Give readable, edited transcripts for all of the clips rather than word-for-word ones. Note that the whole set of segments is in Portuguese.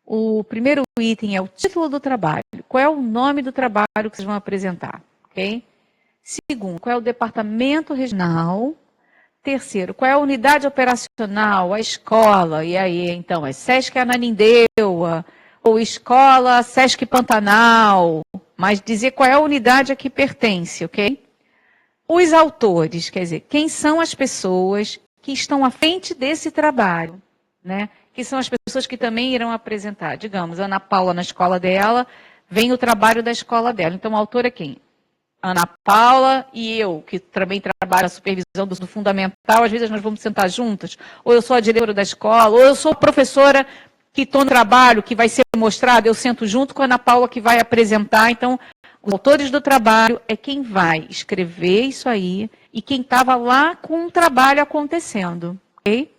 O primeiro item é o título do trabalho. Qual é o nome do trabalho que vocês vão apresentar? Ok? Segundo, qual é o departamento regional? Terceiro, qual é a unidade operacional, a escola? E aí, então, é Sesc Ananindeua, ou escola Sesc Pantanal, mas dizer qual é a unidade a que pertence, ok? Os autores, quer dizer, quem são as pessoas que estão à frente desse trabalho, né? Que são as pessoas que também irão apresentar. Digamos, Ana Paula na escola dela, vem o trabalho da escola dela. Então, o autor é quem? Ana Paula e eu, que também trabalho na supervisão do fundamental, às vezes nós vamos sentar juntas, ou eu sou a diretora da escola, ou eu sou a professora que estou no trabalho, que vai ser mostrado, eu sento junto com a Ana Paula que vai apresentar. Então, os autores do trabalho é quem vai escrever isso aí e quem estava lá com o trabalho acontecendo. Ok?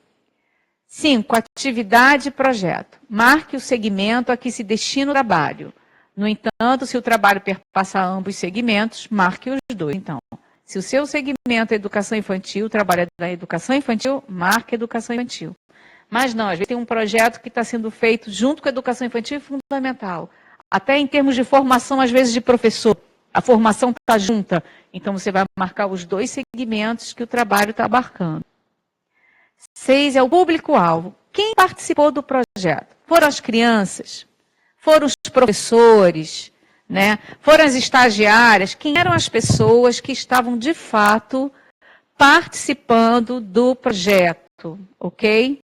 5. Atividade e projeto. Marque o segmento a que se destina o trabalho. No entanto, se o trabalho perpassa ambos segmentos, marque os dois. Então, se o seu segmento é educação infantil, o trabalho é da educação infantil, marque educação infantil. Mas não, às vezes tem um projeto que está sendo feito junto com a educação infantil e fundamental. Até em termos de formação, às vezes, de professor. A formação está junta. Então, você vai marcar os dois segmentos que o trabalho está abarcando. 6 é o público-alvo. Quem participou do projeto? Foram as crianças? Foram os professores, né? Foram as estagiárias, quem eram as pessoas que estavam, de fato, participando do projeto, ok?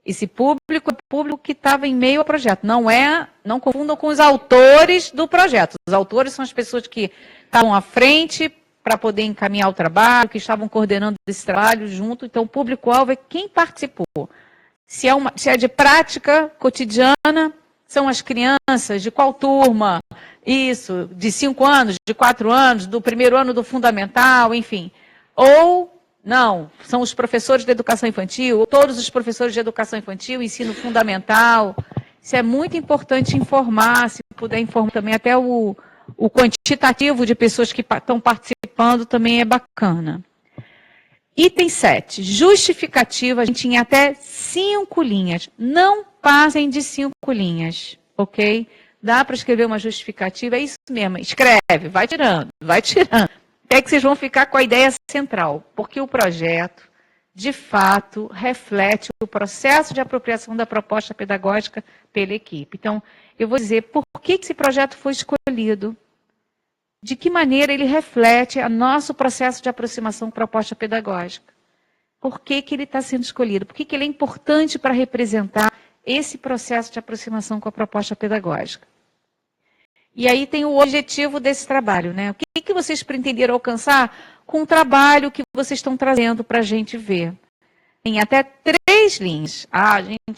Esse público é o público que estava em meio ao projeto, não confundam com os autores do projeto. Os autores são as pessoas que estavam à frente para poder encaminhar o trabalho, que estavam coordenando esse trabalho junto. Então, o público-alvo é quem participou. Se é de prática cotidiana, são as crianças, de qual turma? Isso, de 5 anos, de 4 anos, do primeiro ano do fundamental, enfim. Ou, não, são os professores de educação infantil, ou todos os professores de educação infantil, ensino fundamental. Isso é muito importante informar, se puder informar também, até o quantitativo de pessoas que estão participando também é bacana. Item 7, justificativa, a gente tinha até 5 linhas. Não passem de 5 linhas, ok? Dá para escrever uma justificativa, é isso mesmo, escreve, vai tirando. Até que vocês vão ficar com a ideia central, porque o projeto, de fato, reflete o processo de apropriação da proposta pedagógica pela equipe. Então, eu vou dizer por que esse projeto foi escolhido, de que maneira ele reflete o nosso processo de aproximação proposta pedagógica. Por que ele está sendo escolhido? Por que ele é importante para representar esse processo de aproximação com a proposta pedagógica? E aí tem o objetivo desse trabalho, né? O que vocês pretenderam alcançar com o trabalho que vocês estão trazendo para a gente ver? Tem até 3 linhas.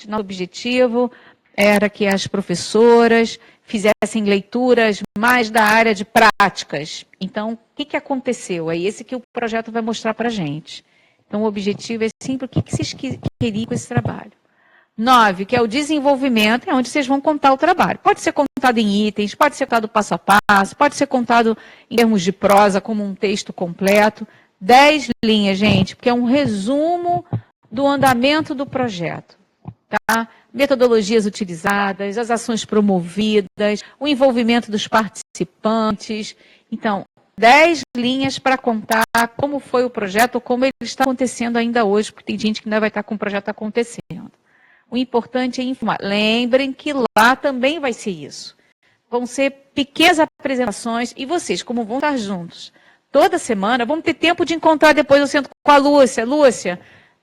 Nosso objetivo era que as professoras fizessem leituras mais da área de práticas. Então, o que aconteceu? É esse que o projeto vai mostrar para a gente. Então, o objetivo é sempre o que vocês queriam com esse trabalho. 9, que é o desenvolvimento, é onde vocês vão contar o trabalho. Pode ser contado em itens, pode ser contado passo a passo, pode ser contado em termos de prosa, como um texto completo. 10 linhas, gente, porque é um resumo do andamento do projeto. Tá? Metodologias utilizadas, as ações promovidas, o envolvimento dos participantes. Então, 10 linhas para contar como foi o projeto, como ele está acontecendo ainda hoje, porque tem gente que ainda vai estar com o projeto acontecendo. O importante é informar. Lembrem que lá também vai ser isso. Vão ser pequenas apresentações e vocês, como vão estar juntos toda semana, vão ter tempo de encontrar depois. Eu sento com a Lúcia. Lúcia,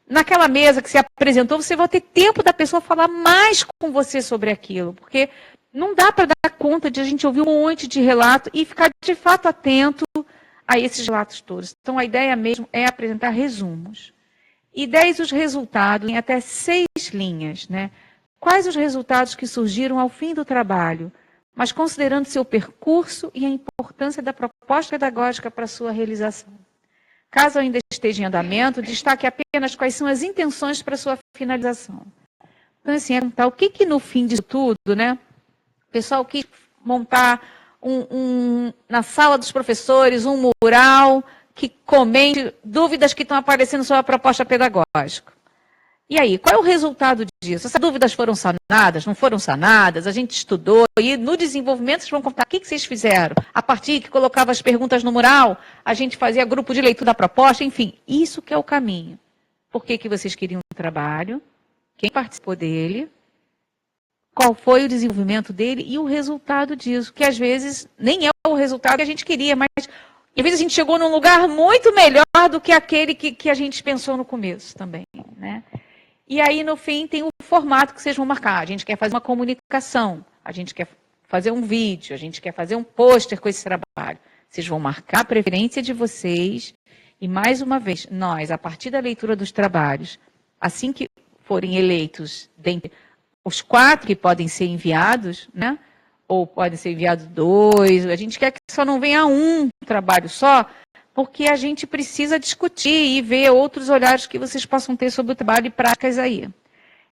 naquela mesa que você apresentou, você vai ter tempo da pessoa falar mais com você sobre aquilo, porque não dá para dar conta de a gente ouvir um monte de relato e ficar de fato atento a esses relatos todos. Então, a ideia mesmo é apresentar resumos. E 10 os resultados, em até 6 linhas, né? Quais os resultados que surgiram ao fim do trabalho, mas considerando seu percurso e a importância da proposta pedagógica para sua realização. Caso ainda esteja em andamento, destaque apenas quais são as intenções para sua finalização. Então, assim, é contar o que no fim disso tudo, né? O pessoal quis montar na sala dos professores um mural que comente dúvidas que estão aparecendo sobre a proposta pedagógica. E aí, qual é o resultado disso? Essas dúvidas foram sanadas, não foram sanadas? A gente estudou e no desenvolvimento vocês vão contar o que vocês fizeram. A partir que colocava as perguntas no mural, a gente fazia grupo de leitura da proposta, enfim, isso que é o caminho. Por que vocês queriam um trabalho? Quem participou dele? Qual foi o desenvolvimento dele e o resultado disso? Que às vezes nem é o resultado que a gente queria, mas às vezes a gente chegou num lugar muito melhor do que aquele que a gente pensou no começo também, né? E aí, no fim, tem o formato que vocês vão marcar. A gente quer fazer uma comunicação, a gente quer fazer um vídeo, a gente quer fazer um pôster com esse trabalho. Vocês vão marcar a preferência de vocês. E, mais uma vez, nós, a partir da leitura dos trabalhos, assim que forem eleitos dentre os 4 que podem ser enviados, né? Ou podem ser enviados 2, a gente quer que só não venha um trabalho só, porque a gente precisa discutir e ver outros olhares que vocês possam ter sobre o trabalho e práticas aí.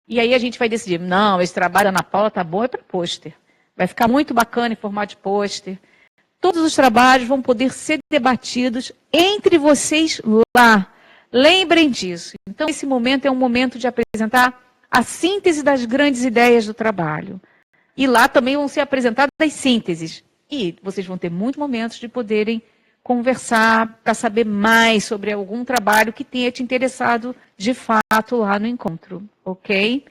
E aí a gente vai decidir, não, esse trabalho da Ana Paula tá bom, é para pôster. Vai ficar muito bacana em formato de pôster. Todos os trabalhos vão poder ser debatidos entre vocês lá. Lembrem disso. Então, esse momento é um momento de apresentar a síntese das grandes ideias do trabalho. E lá também vão ser apresentadas as sínteses. E vocês vão ter muitos momentos de poderem conversar para saber mais sobre algum trabalho que tenha te interessado de fato lá no encontro, ok?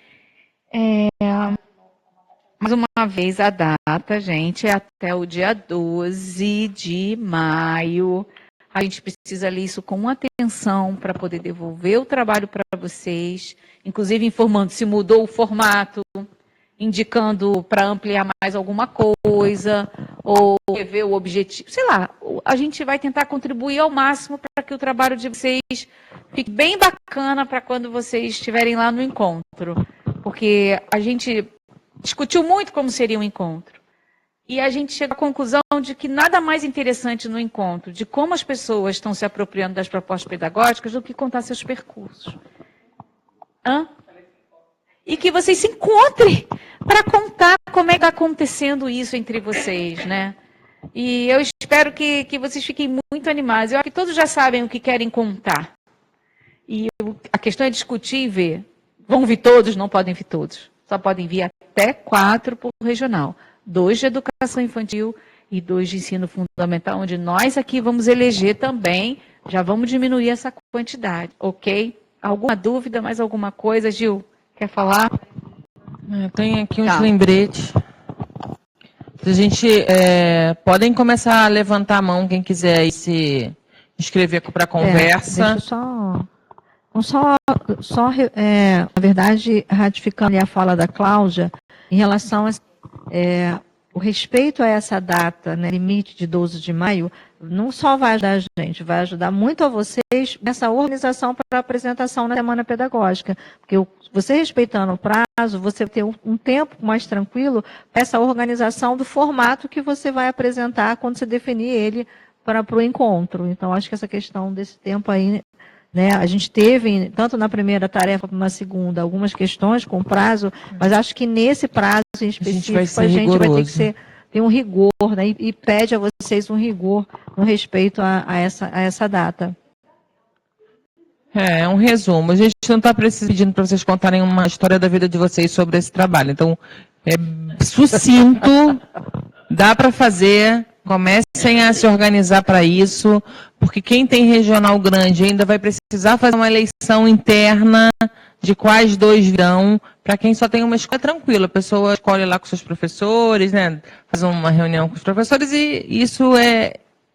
Mais uma vez, a data, gente, é até o dia 12 de maio. A gente precisa ler isso com atenção para poder devolver o trabalho para vocês, inclusive informando se mudou o formato, indicando para ampliar mais alguma coisa, ou rever o objetivo, sei lá, a gente vai tentar contribuir ao máximo para que o trabalho de vocês fique bem bacana para quando vocês estiverem lá no encontro, porque a gente discutiu muito como seria um encontro, e a gente chega à conclusão de que nada mais interessante no encontro, de como as pessoas estão se apropriando das propostas pedagógicas, do que contar seus percursos. E que vocês se encontrem para contar como é que está acontecendo isso entre vocês, né? E eu espero que vocês fiquem muito animados. Eu acho que todos já sabem o que querem contar. E a questão é discutir e ver. Vão vir todos? Não podem vir todos. Só podem vir até 4 por regional. 2 de educação infantil e 2 de ensino fundamental, onde nós aqui vamos eleger também, já vamos diminuir essa quantidade, ok? Alguma dúvida, mais alguma coisa, Gil? Quer falar? Tem aqui uns lembretes. A gente podem começar a levantar a mão, quem quiser aí se inscrever para a conversa. Deixa eu na verdade, ratificando a fala da Cláudia, em relação a o respeito a essa data, né, limite de 12 de maio, não só vai ajudar a gente, vai ajudar muito a vocês nessa organização para a apresentação na semana pedagógica. Porque você respeitando o prazo, você vai ter um tempo mais tranquilo para essa organização do formato que você vai apresentar quando você definir ele para o encontro. Então, acho que essa questão desse tempo aí, né, a gente teve, tanto na primeira tarefa como na segunda, algumas questões com prazo, mas acho que nesse prazo em específico a gente vai ter que ter um rigor, né, e pede a vocês um rigor no respeito a essa data. É um resumo. A gente não está pedindo para vocês contarem uma história da vida de vocês sobre esse trabalho. Então, é sucinto, dá para fazer. Comecem a se organizar para isso, porque quem tem regional grande ainda vai precisar fazer uma eleição interna de quais 2 virão. Para quem só tem uma escola, é tranquilo, a pessoa escolhe lá com seus professores, né, faz uma reunião com os professores e isso é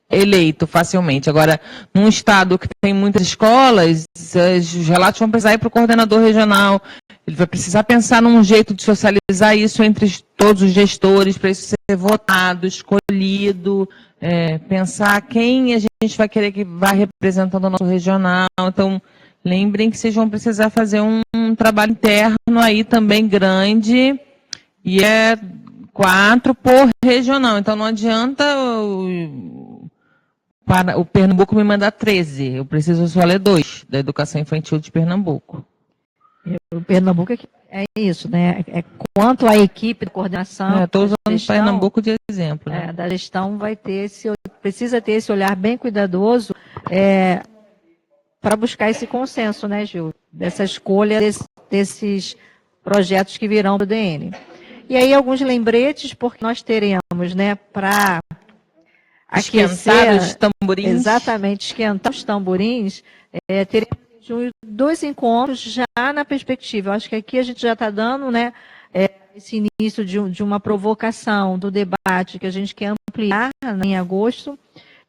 eleito facilmente. Agora, num estado que tem muitas escolas, os relatos vão precisar ir para o coordenador regional, ele vai precisar pensar num jeito de socializar isso entre todos os gestores, para isso ser votado, escolhido, pensar quem a gente vai querer que vá representando o nosso regional. Então, lembrem que vocês vão precisar fazer um trabalho interno aí também grande, e 4 por regional. Então, não adianta o Pernambuco me mandar 13, eu preciso só ler 2, da educação infantil de Pernambuco. O Pernambuco é isso, né? Quanto à equipe de coordenação. Estou usando gestão, Pernambuco de exemplo. Né? Da gestão precisa ter esse olhar bem cuidadoso para buscar esse consenso, né, Gil? Dessa escolha desses projetos que virão do DN. E aí alguns lembretes, porque nós teremos, né, para Esquentar os tamborins. Exatamente, esquentar os tamborins, teremos em junho 2 encontros já na perspectiva. Eu acho que aqui a gente já está dando, né, esse início de uma provocação do debate que a gente quer ampliar, né, em agosto.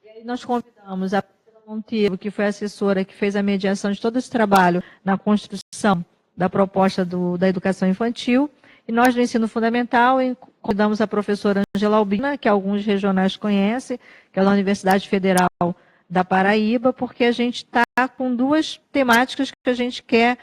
E aí nós convidamos a Priscila Monteiro, que foi a assessora que fez a mediação de todo esse trabalho na construção da proposta da educação infantil. E nós, do ensino fundamental, convidamos a professora Ângela Albina, que alguns regionais conhecem, que é da Universidade Federal da Paraíba, porque a gente está com 2 temáticas que a gente quer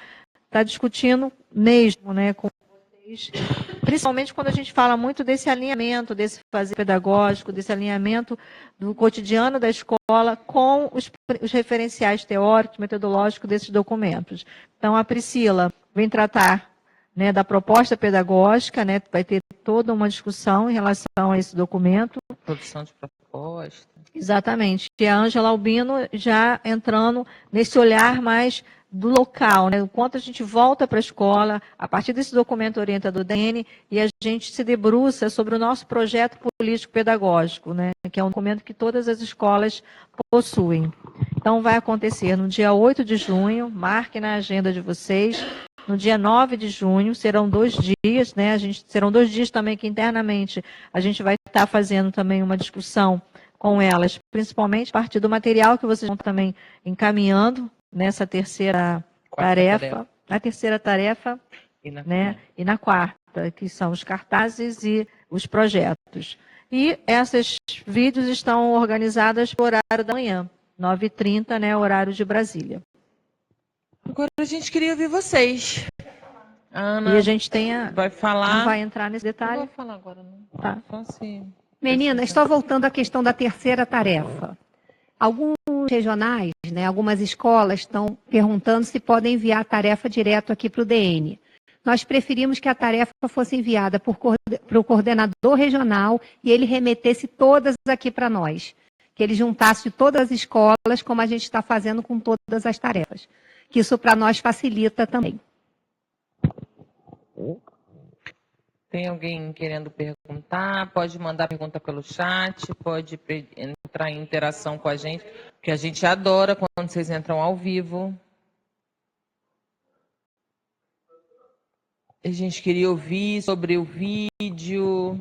estar discutindo mesmo, né, com vocês, principalmente quando a gente fala muito desse alinhamento, desse fazer pedagógico, desse alinhamento do cotidiano da escola com os referenciais teóricos, metodológicos desses documentos. Então, a Priscila vem tratar, né, da proposta pedagógica, né, vai ter toda uma discussão em relação a esse documento. Produção de proposta. Exatamente. E a Ângela Albino já entrando nesse olhar mais do local, né, o quanto a gente volta para a escola, a partir desse documento orientador da DN, e a gente se debruça sobre o nosso projeto político-pedagógico, né, que é um documento que todas as escolas possuem. Então, vai acontecer no dia 8 de junho, marque na agenda de vocês. No dia 9 de junho, serão 2 dias, né? Serão 2 dias também que internamente a gente vai estar fazendo também uma discussão com elas, principalmente a partir do material que vocês vão também encaminhando nessa terceira tarefa. A terceira tarefa, né? E na quarta, que são os cartazes e os projetos. E esses vídeos estão organizados no horário da manhã, 9h30, né? Horário de Brasília. Agora a gente queria ouvir vocês. Ana, e a gente vai falar. Não vai entrar nesse detalhe. Não vai falar agora, não. Tá. Só assim. Menina, estou voltando à questão da terceira tarefa. Alguns regionais, né, algumas escolas estão perguntando se podem enviar a tarefa direto aqui para o DN. Nós preferimos que a tarefa fosse enviada para o coordenador regional e ele remetesse todas aqui para nós. Que ele juntasse todas as escolas, como a gente está fazendo com todas as tarefas. Que isso para nós facilita também. Tem alguém querendo perguntar? Pode mandar pergunta pelo chat, pode entrar em interação com a gente, que a gente adora quando vocês entram ao vivo. A gente queria ouvir sobre o vídeo.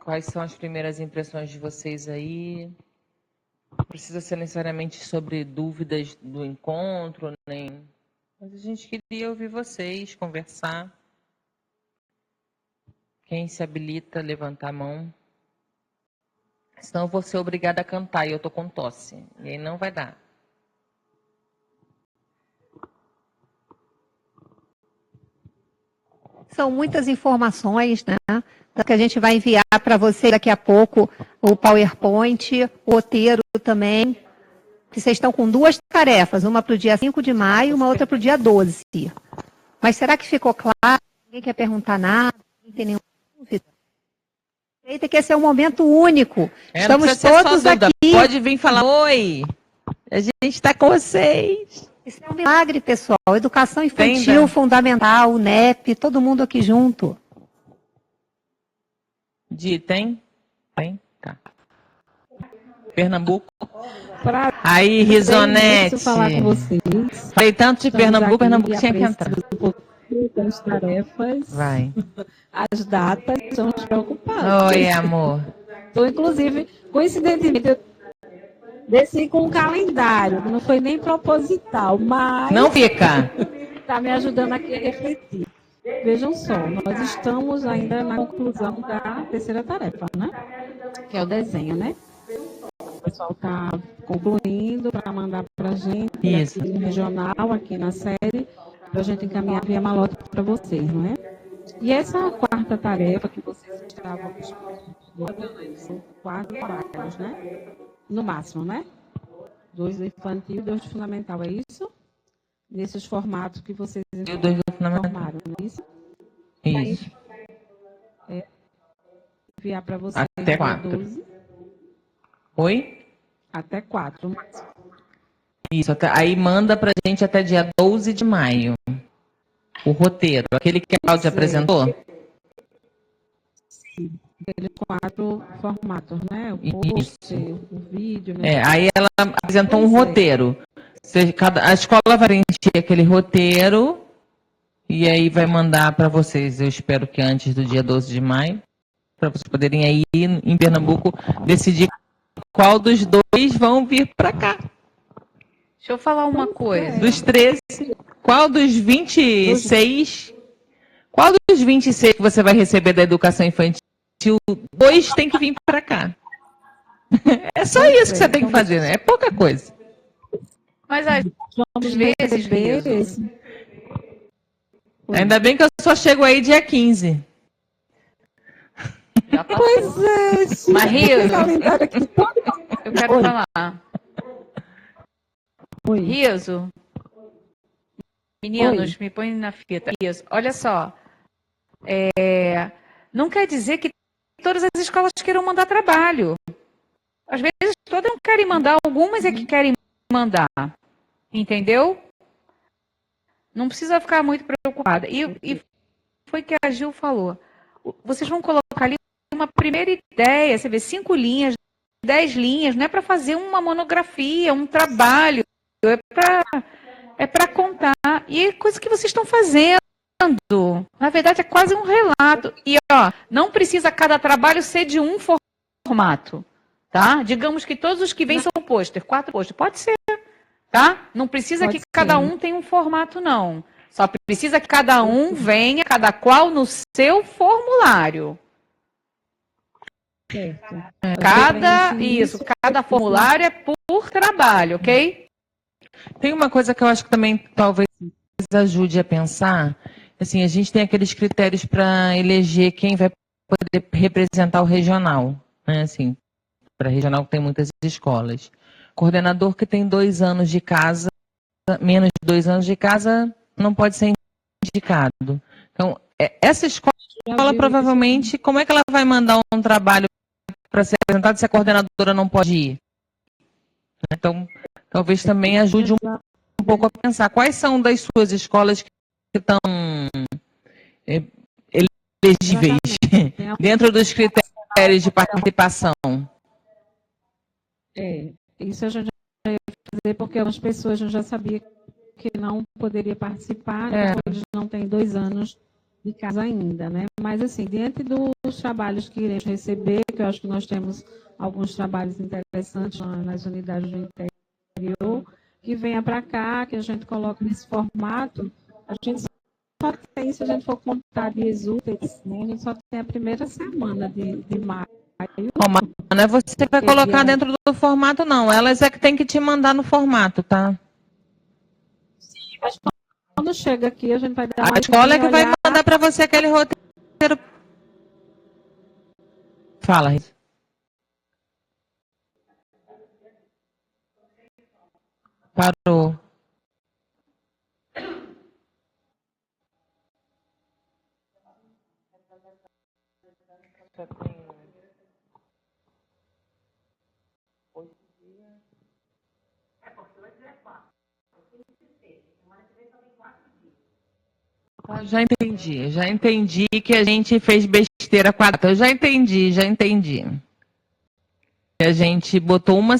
Quais são as primeiras impressões de vocês aí? Não precisa ser necessariamente sobre dúvidas do encontro, nem. Mas a gente queria ouvir vocês, conversar. Quem se habilita, levantar a mão. Senão eu vou ser obrigada a cantar e eu tô com tosse. E aí não vai dar. São muitas informações, né? Que a gente vai enviar para você daqui a pouco o PowerPoint, o roteiro também. Que vocês estão com 2 tarefas, uma para o dia 5 de maio, uma outra para o dia 12. Mas será que ficou claro? Ninguém quer perguntar nada? Não tem nenhuma dúvida? Eita, que esse é um momento único. Estamos todos aqui. Pode vir falar, oi, a gente está com vocês. Isso é um milagre, pessoal. Educação infantil, fundamental, NEP, todo mundo aqui junto. Tem? Tem? Tá. Pernambuco. Aí, Risonete. Falar com vocês. Falei tanto de Pernambuco tinha que entrar. As tarefas, vai. As datas são os preocupantes. Oi, amor. Então, inclusive, coincidentemente, eu desci com um calendário, não foi nem proposital, mas... Não fica. Está me ajudando aqui a refletir. Vejam só, nós estamos ainda na conclusão da terceira tarefa, né? Que é o desenho, né? O pessoal está concluindo para mandar para a gente, isso, aqui no regional, aqui na série, para a gente encaminhar via malote para vocês, não é? E essa quarta tarefa que vocês estavam são 4 trabalhos, né? No máximo, né? 2 do infantil e 2 do fundamental, é isso? Nesses formatos que vocês formaram, não é isso? Isso. Enviar para vocês até 4. 12. Oi? Até 4. Isso, aí manda pra gente até dia 12 de maio. O roteiro, aquele que a Cláudia apresentou? Aqueles 4 formatos, né? O Isso. post, o vídeo, né? Aí ela apresentou um Pois é. roteiro. A escola vai preencher aquele roteiro e aí vai mandar para vocês, eu espero que antes do dia 12 de maio, para vocês poderem aí em Pernambuco decidir qual dos dois vão vir para cá. Deixa eu falar uma coisa. Dos 13, qual dos 26, qual dos 26 que você vai receber da educação infantil, dois tem que vir para cá. É só isso que você tem que fazer, né? É pouca coisa. Mas às Vamos vezes, receber Riso, esse. Ainda bem que eu só chego aí dia 15. já passou. Pois é, Mas, Riso, calendário aqui todo. eu quero Oi. falar. Oi. Riso, meninos, me põem na fita. Riso, olha só. Não quer dizer que todas as escolas queiram mandar trabalho. Às vezes todas não querem mandar, algumas é que querem mandar. Entendeu? Não precisa ficar muito preocupada. E foi o que a Gil falou. Vocês vão colocar ali uma primeira ideia, você vê 5 linhas, 10 linhas, não é para fazer uma monografia, um trabalho, é para contar. E é coisa que vocês estão fazendo. Na verdade, é quase um relato. E, ó, não precisa cada trabalho ser de um formato, tá? Digamos que todos os que vêm são pôster, 4 pôster. Pode ser, tá? Não precisa Pode que cada ser. um tenha um formato, não. Só precisa que cada um venha, cada qual no seu formulário. Certo. Cada formulário é por trabalho, ok? Tem uma coisa que eu acho que também talvez ajude a pensar. Assim, a gente tem aqueles critérios para eleger quem vai poder representar o regional, né? Assim, para regional tem muitas escolas. Coordenador que tem 2 anos de casa, menos de 2 anos de casa, não pode ser indicado. Então, essa escola provavelmente, como é que ela vai mandar um trabalho para ser apresentado se a coordenadora não pode ir? Então, talvez também ajude um pouco a pensar quais são das suas escolas que estão elegíveis dentro dos critérios de participação. Isso a gente já ia fazer porque algumas pessoas eu já sabia que não poderia participar, porque eles não têm 2 anos de casa ainda, né? Mas assim, diante dos trabalhos que iremos receber, que eu acho que nós temos alguns trabalhos interessantes nas unidades do interior, que venha para cá, que a gente coloque nesse formato, a gente só tem, se a gente for contar dias úteis, né? A gente só tem a primeira semana de maio. Não é você que vai colocar dentro do formato, não. Elas é que tem que te mandar no formato, tá? Sim, mas quando chega aqui, a gente vai dar uma A escola é que vai olhar. mandar para você aquele roteiro. Fala, Rita. Parou. Já entendi que a gente fez besteira com a data. Eu já entendi. Que a gente botou uma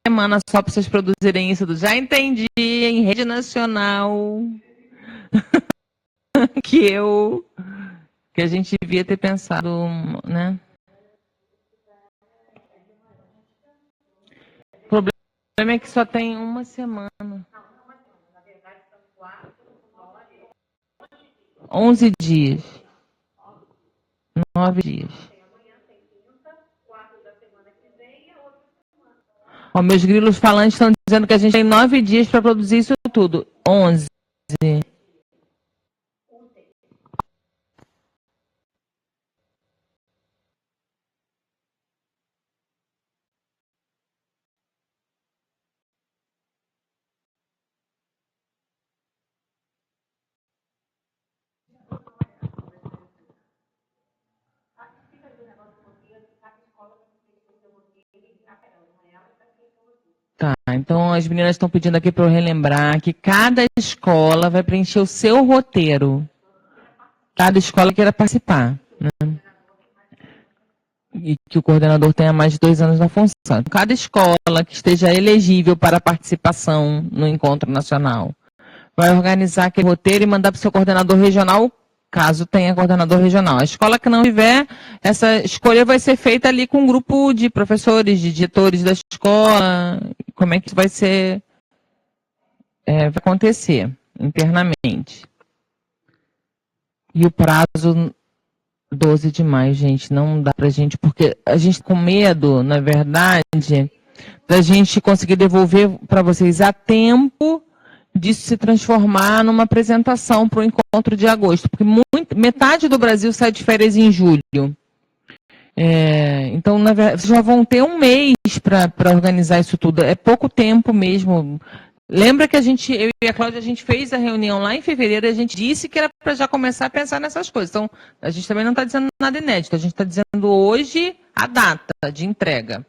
semana só para vocês produzirem isso. Já entendi em rede nacional que a gente devia ter pensado, né? O problema é que só tem uma semana. 11 dias. 9 dias. Ó, meus grilos falantes estão dizendo que a gente tem 9 dias para produzir isso tudo. 11. Tá, então as meninas estão pedindo aqui para eu relembrar que cada escola vai preencher o seu roteiro. Cada escola queira participar, né? E que o coordenador tenha mais de 2 anos na função. Cada escola que esteja elegível para participação no encontro nacional vai organizar aquele roteiro e mandar para o seu coordenador regional, caso tenha coordenador regional. A escola que não tiver, essa escolha vai ser feita ali com um grupo de professores, de diretores da escola. Como é que isso vai ser, vai acontecer internamente. E o prazo 12 de maio, gente, não dá pra gente, porque a gente com medo, na verdade, da gente conseguir devolver para vocês a tempo disso se transformar numa apresentação para o encontro de agosto, porque metade do Brasil sai de férias em julho. Então, na verdade, vocês já vão ter um mês para organizar isso tudo, é pouco tempo mesmo. Lembra que eu e a Cláudia, a gente fez a reunião lá em fevereiro e a gente disse que era para já começar a pensar nessas coisas. Então, a gente também não está dizendo nada inédito, a gente está dizendo hoje a data de entrega.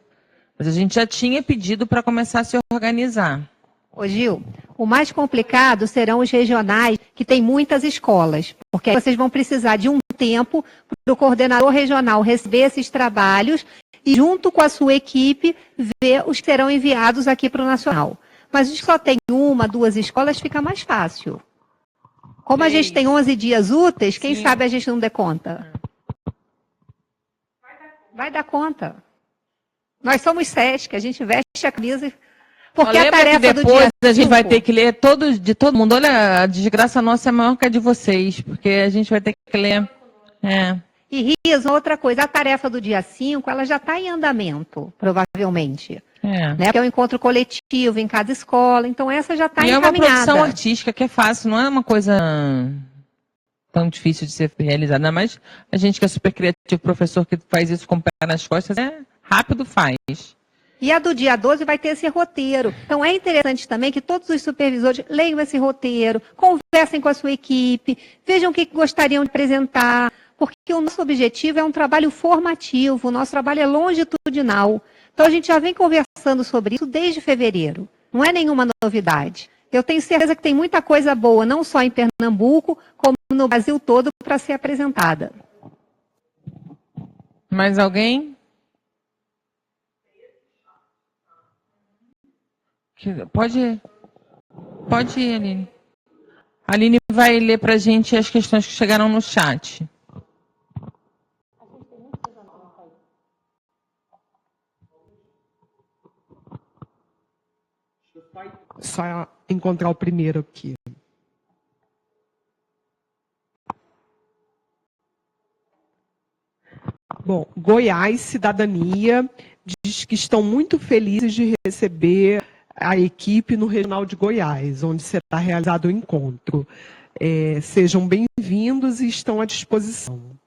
Mas a gente já tinha pedido para começar a se organizar. Ô Gil, o mais complicado serão os regionais, que tem muitas escolas, porque aí vocês vão precisar de um tempo para o coordenador regional receber esses trabalhos e, junto com a sua equipe, ver os que serão enviados aqui para o Nacional. Mas os que só tem 1, 2 escolas, fica mais fácil. Como a gente tem 11 dias úteis, quem sabe a gente não dê conta? Vai dar conta. Nós somos SESC, a gente veste a camisa. Porque a tarefa que depois do dia a gente 5, vai ter que ler de todo mundo. Olha, a desgraça nossa é maior que a de vocês, porque a gente vai ter que ler. E Riso, outra coisa, a tarefa do dia 5, ela já está em andamento, provavelmente. Né? Porque é um encontro coletivo em cada escola, então essa já está encaminhada. E é uma produção artística que é fácil, não é uma coisa tão difícil de ser realizada. Mas a gente que é super criativo, professor que faz isso com o pé nas costas, rápido faz. E a do dia 12 vai ter esse roteiro. Então é interessante também que todos os supervisores leiam esse roteiro, conversem com a sua equipe, vejam o que gostariam de apresentar, porque o nosso objetivo é um trabalho formativo, o nosso trabalho é longitudinal. Então a gente já vem conversando sobre isso desde fevereiro. Não é nenhuma novidade. Eu tenho certeza que tem muita coisa boa, não só em Pernambuco, como no Brasil todo, para ser apresentada. Mais alguém? Pode ir, Aline. A Aline vai ler para a gente as questões que chegaram no chat. Só encontrar o primeiro aqui. Bom, Goiás Cidadania diz que estão muito felizes de receber a equipe no Regional de Goiás, onde será realizado o encontro. Sejam bem-vindos e estão à disposição.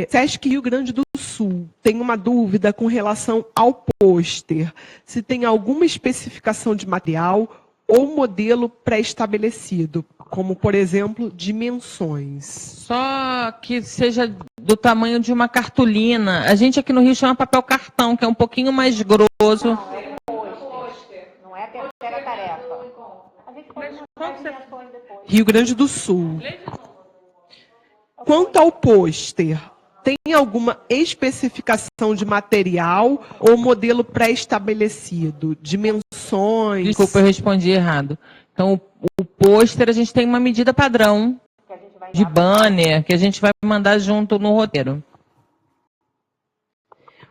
SESC Rio Grande do Sul tem uma dúvida com relação ao pôster. Se tem alguma especificação de material ou modelo pré-estabelecido, como, por exemplo, dimensões. Só que seja do tamanho de uma cartolina. A gente aqui no Rio chama papel cartão, que é um pouquinho mais grosso. Não é a terceira tarefa. A gente pode mostrar as dimensões depois. Rio Grande do Sul. Quanto ao pôster, tem alguma especificação de material ou modelo pré-estabelecido? Dimensões? Desculpa, eu respondi errado. Então, o pôster, a gente tem uma medida padrão de banner que a gente vai mandar junto no roteiro.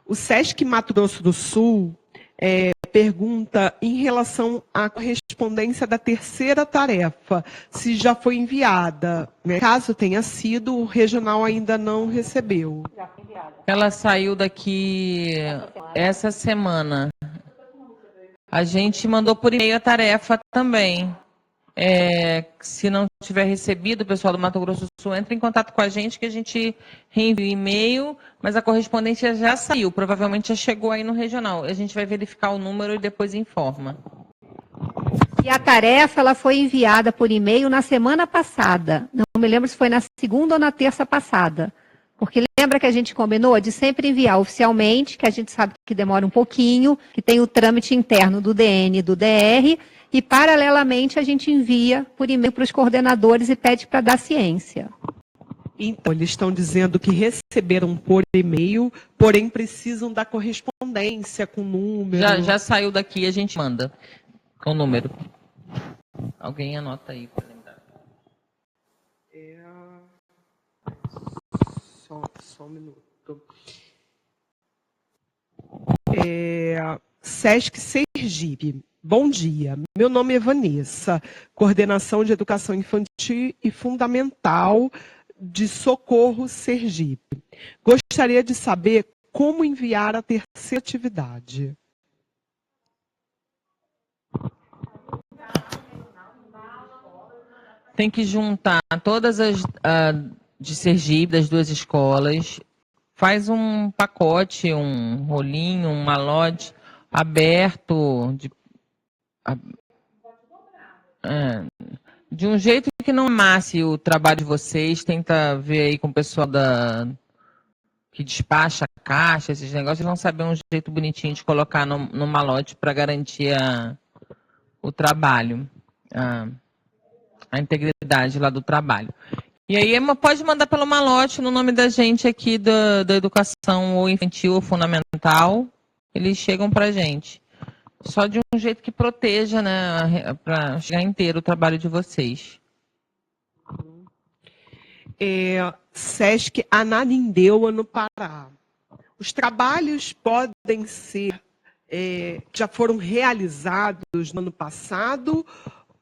O SESC Mato Grosso do Sul pergunta em relação à correspondência da terceira tarefa, se já foi enviada. Né? Caso tenha sido, o regional ainda não recebeu. Ela saiu daqui essa semana. A gente mandou por e-mail a tarefa também. Se não tiver recebido, o pessoal do Mato Grosso do Sul entra em contato com a gente, que a gente reenvia o e-mail, mas a correspondência já saiu, provavelmente já chegou aí no regional. A gente vai verificar o número e depois informa. E a tarefa ela foi enviada por e-mail na semana passada. Não me lembro se foi na segunda ou na terça passada. Porque Lembra que a gente combinou de sempre enviar oficialmente, que a gente sabe que demora um pouquinho, que tem o trâmite interno do DN e do DR, e paralelamente a gente envia por e-mail para os coordenadores e pede para dar ciência. Então, eles estão dizendo que receberam por e-mail, porém precisam da correspondência com número. Já saiu daqui, a gente manda com o número. Alguém anota aí para lembrar. Só um minuto. Sesc Sergipe. Bom dia, meu nome é Vanessa, coordenação de educação infantil e fundamental de Socorro Sergipe. Gostaria de saber como enviar a terceira atividade. Tem que juntar todas as de Sergipe, das duas escolas, faz um pacote, um rolinho, um malote aberto, de um jeito que não amasse o trabalho de vocês, tenta ver aí com o pessoal que despacha a caixa, esses negócios, vão saber um jeito bonitinho de colocar no malote para garantir o trabalho, a integridade lá do trabalho. E aí pode mandar pelo malote no nome da gente aqui da educação ou infantil ou fundamental, eles chegam para a gente. Só de um jeito que proteja, né, para chegar inteiro o trabalho de vocês. Sesc Ananindeua, no Pará. Os trabalhos podem ser, já foram realizados no ano passado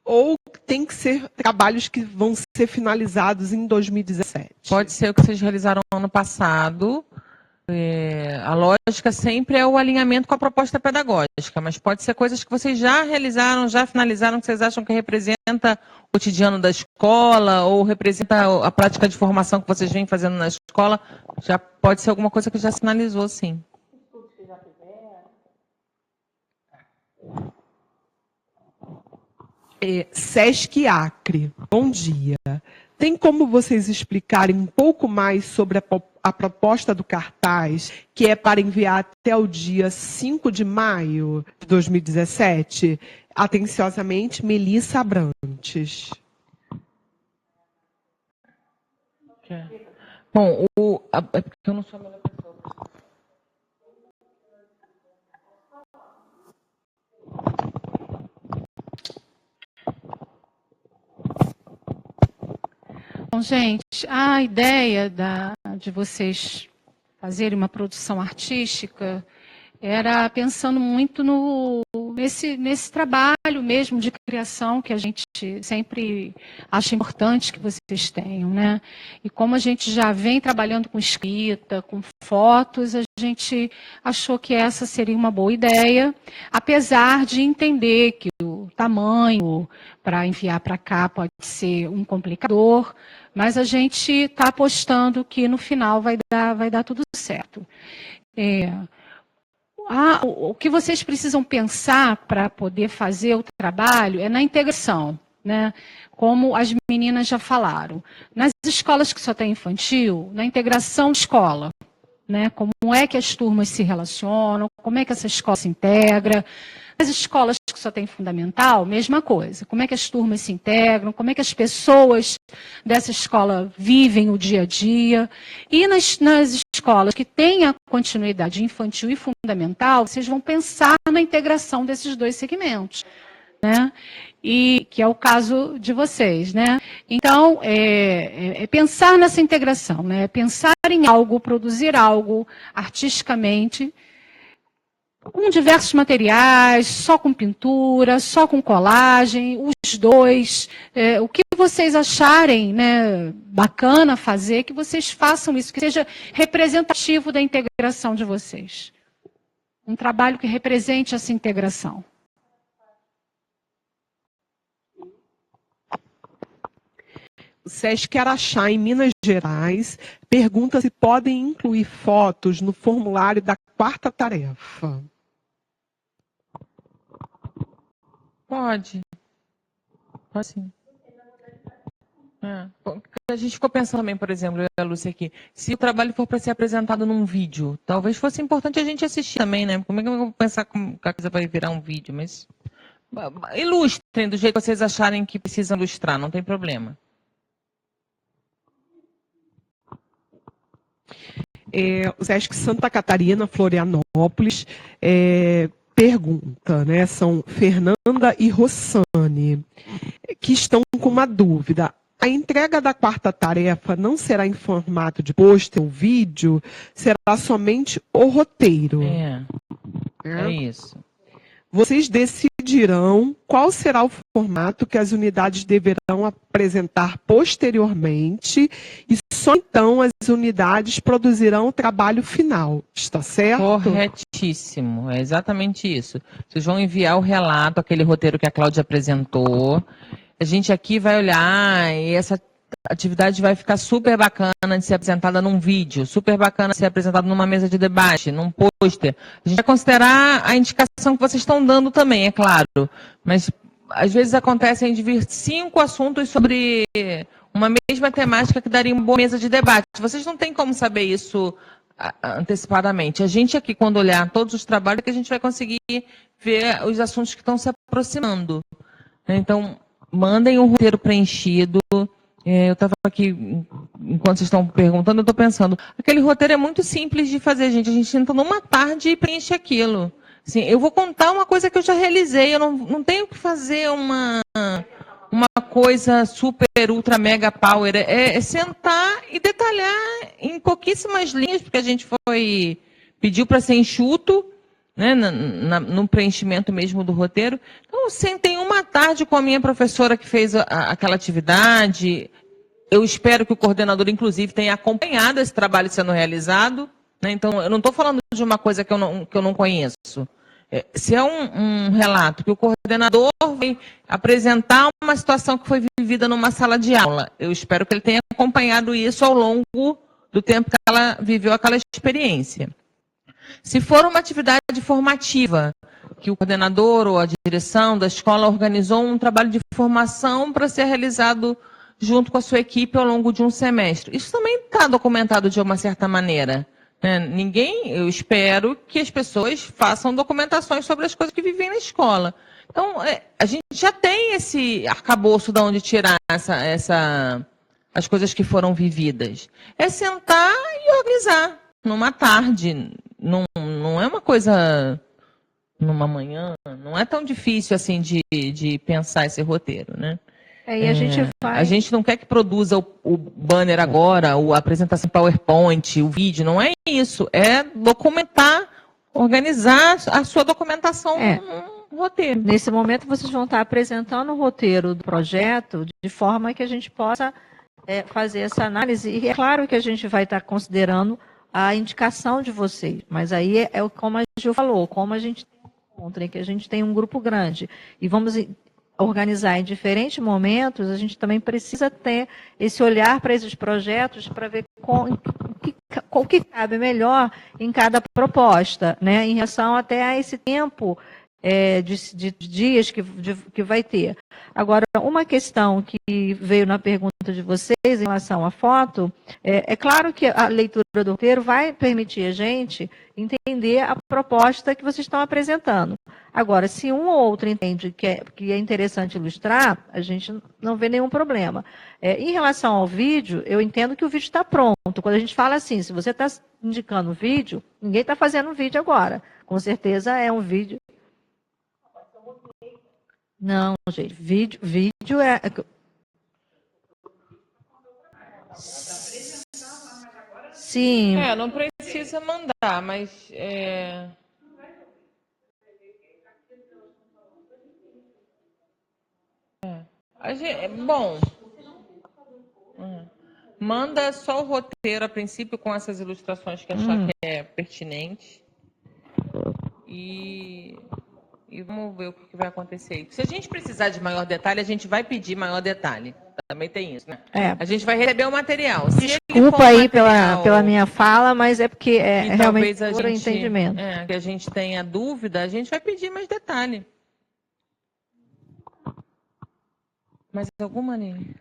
ou tem que ser trabalhos que vão ser finalizados em 2017? Pode ser o que vocês realizaram no ano passado. A lógica sempre é o alinhamento com a proposta pedagógica, mas pode ser coisas que vocês já realizaram, já finalizaram, que vocês acham que representa o cotidiano da escola ou representa a prática de formação que vocês vêm fazendo na escola. Já pode ser alguma coisa que já sinalizou, sim. Sesc Acre, bom dia. Tem como vocês explicarem um pouco mais sobre a proposta do cartaz, que é para enviar até o dia 5 de maio de 2017? Atenciosamente, Melissa Abrantes. Bom, é porque eu não sou a melhor pessoa. Bom, gente, a ideia de vocês fazerem uma produção artística era pensando muito nesse trabalho mesmo de criação que a gente sempre acha importante que vocês tenham, né? E como a gente já vem trabalhando com escrita, com fotos, a gente achou que essa seria uma boa ideia, apesar de entender que o tamanho para enviar para cá pode ser um complicador, mas a gente está apostando que no final vai dar tudo certo. O que vocês precisam pensar para poder fazer o trabalho é na integração, né? Como as meninas já falaram. Nas escolas que só tem infantil, na integração escola, né? Como é que as turmas se relacionam, como é que essa escola se integra. Nas escolas que só tem fundamental, mesma coisa. Como é que as turmas se integram, como é que as pessoas dessa escola vivem o dia a dia. E nas escolas que têm a continuidade infantil e fundamental, vocês vão pensar na integração desses dois segmentos, né? E que é o caso de vocês, né? Então, pensar nessa integração, né? Pensar em algo, produzir algo artisticamente, com diversos materiais, só com pintura, só com colagem, os dois. O que vocês acharem, né, bacana fazer, que vocês façam isso, que seja representativo da integração de vocês. Um trabalho que represente essa integração. O Sesc Araxá, em Minas Gerais, pergunta se podem incluir fotos no formulário da quarta tarefa. Pode. Pode sim. A gente ficou pensando também, por exemplo, eu e a Lúcia aqui, se o trabalho for para ser apresentado num vídeo, talvez fosse importante a gente assistir também, né? Como é que eu vou pensar como que a coisa vai virar um vídeo? Mas ilustrem do jeito que vocês acharem que precisam ilustrar, não tem problema. O SESC Santa Catarina, Florianópolis, pergunta, né? São Fernanda e Rossane, que estão com uma dúvida. A entrega da quarta tarefa não será em formato de pôster ou vídeo, será somente o roteiro. É isso. Vocês decidirão qual será o formato que as unidades deverão apresentar posteriormente e só então as unidades produzirão o trabalho final. Está certo? Corretíssimo, é exatamente isso. Vocês vão enviar o relato, aquele roteiro que a Cláudia apresentou. A gente aqui vai olhar e essa atividade vai ficar super bacana de ser apresentada num vídeo, super bacana de ser apresentada numa mesa de debate, num pôster. A gente vai considerar a indicação que vocês estão dando também, é claro. Mas às vezes acontecem de vir 5 assuntos sobre uma mesma temática que daria uma boa mesa de debate. Vocês não têm como saber isso antecipadamente. A gente aqui, quando olhar todos os trabalhos, é que a gente vai conseguir ver os assuntos que estão se aproximando. Então, mandem um roteiro preenchido. Eu estava aqui, enquanto vocês estão perguntando, eu estou pensando, aquele roteiro é muito simples de fazer, gente. A gente entra numa tarde e preenche aquilo. Assim, eu vou contar uma coisa que eu já realizei, eu não tenho que fazer uma coisa super, ultra, mega power. É sentar e detalhar em pouquíssimas linhas, porque a gente pediu para ser enxuto, né, no preenchimento mesmo do roteiro. Então, sentei uma tarde com a minha professora que fez aquela atividade. Eu espero que o coordenador, inclusive, tenha acompanhado esse trabalho sendo realizado. Né? Então, eu não estou falando de uma coisa que eu não conheço. Se é um relato que o coordenador vai apresentar uma situação que foi vivida numa sala de aula, eu espero que ele tenha acompanhado isso ao longo do tempo que ela viveu aquela experiência. Se for uma atividade formativa, que o coordenador ou a direção da escola organizou um trabalho de formação para ser realizado junto com a sua equipe ao longo de um semestre. Isso também está documentado de uma certa maneira. Eu espero que as pessoas façam documentações sobre as coisas que vivem na escola. Então, a gente já tem esse arcabouço de onde tirar as coisas que foram vividas. É sentar e organizar numa tarde. Não é uma coisa numa manhã, não é tão difícil assim de pensar esse roteiro, né? E a gente não quer que produza o banner agora, a apresentação PowerPoint, o vídeo, não é isso. É documentar, organizar a sua documentação no roteiro. Nesse momento, vocês vão estar apresentando o roteiro do projeto de forma que a gente possa fazer essa análise. E é claro que a gente vai estar considerando a indicação de vocês, mas aí como a Gil falou, como a gente tem um encontro em que a gente tem um grupo grande e vamos organizar em diferentes momentos, a gente também precisa ter esse olhar para esses projetos para ver o que cabe melhor em cada proposta, né, em relação até a esse tempo de dias que vai ter. Agora, uma questão que veio na pergunta de vocês em relação à foto, é claro que a leitura do roteiro vai permitir a gente entender a proposta que vocês estão apresentando. Agora, se um ou outro entende que é interessante ilustrar, a gente não vê nenhum problema. Em relação ao vídeo, eu entendo que o vídeo está pronto. Quando a gente fala assim, se você está indicando vídeo, ninguém está fazendo vídeo agora. Com certeza é um vídeo. Não, gente, vídeo é... Sim. Não precisa mandar, mas... Bom, manda só o roteiro a princípio com essas ilustrações que achar que é pertinente. E vamos ver o que vai acontecer. Se a gente precisar de maior detalhe, a gente vai pedir maior detalhe. Também tem isso, né? A gente vai receber o material. Desculpa aí pela minha fala, mas é porque realmente por entendimento. Que a gente tenha dúvida, a gente vai pedir mais detalhe. Mais alguma, Aline?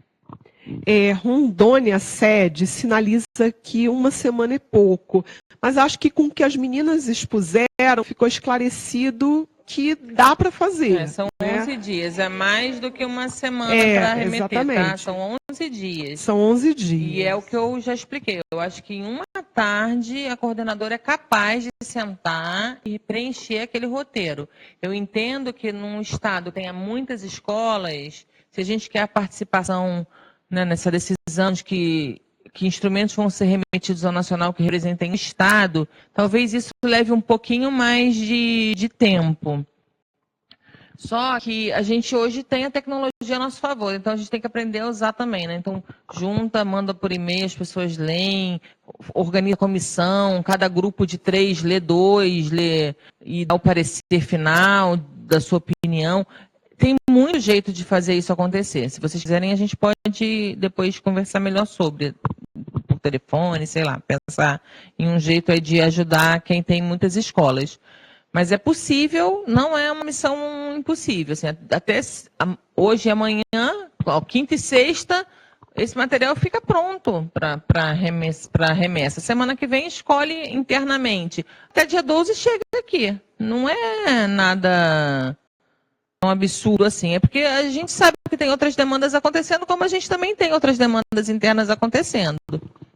Rondônia, sede, sinaliza que uma semana é pouco. Mas acho que com o que as meninas expuseram, ficou esclarecido que dá para fazer. São né? 11 dias, é mais do que uma semana para remeter, exatamente. tá? São 11 dias. São 11 dias. E é o que eu já expliquei. Eu acho que em uma tarde a coordenadora é capaz de sentar e preencher aquele roteiro. Eu entendo que num estado tenha muitas escolas, se a gente quer a participação, né, nessa decisão de que instrumentos vão ser remetidos ao nacional que representem o estado, talvez isso leve um pouquinho mais de tempo. Só que a gente hoje tem a tecnologia a nosso favor, então a gente tem que aprender a usar também, né? Então, junta, manda por e-mail, as pessoas leem, organiza comissão, cada grupo de 3 lê 2, lê e dá o parecer final da sua opinião. Tem muito jeito de fazer isso acontecer. Se vocês quiserem, a gente pode depois conversar melhor sobre, por telefone, sei lá, pensar em um jeito aí de ajudar quem tem muitas escolas. Mas é possível, não é uma missão impossível. Assim, até hoje e amanhã, quinta e sexta, esse material fica pronto para remessa. Semana que vem escolhe internamente. Até dia 12 chega aqui. Não é nada tão absurdo assim. É porque a gente sabe que tem outras demandas acontecendo, como a gente também tem outras demandas internas acontecendo.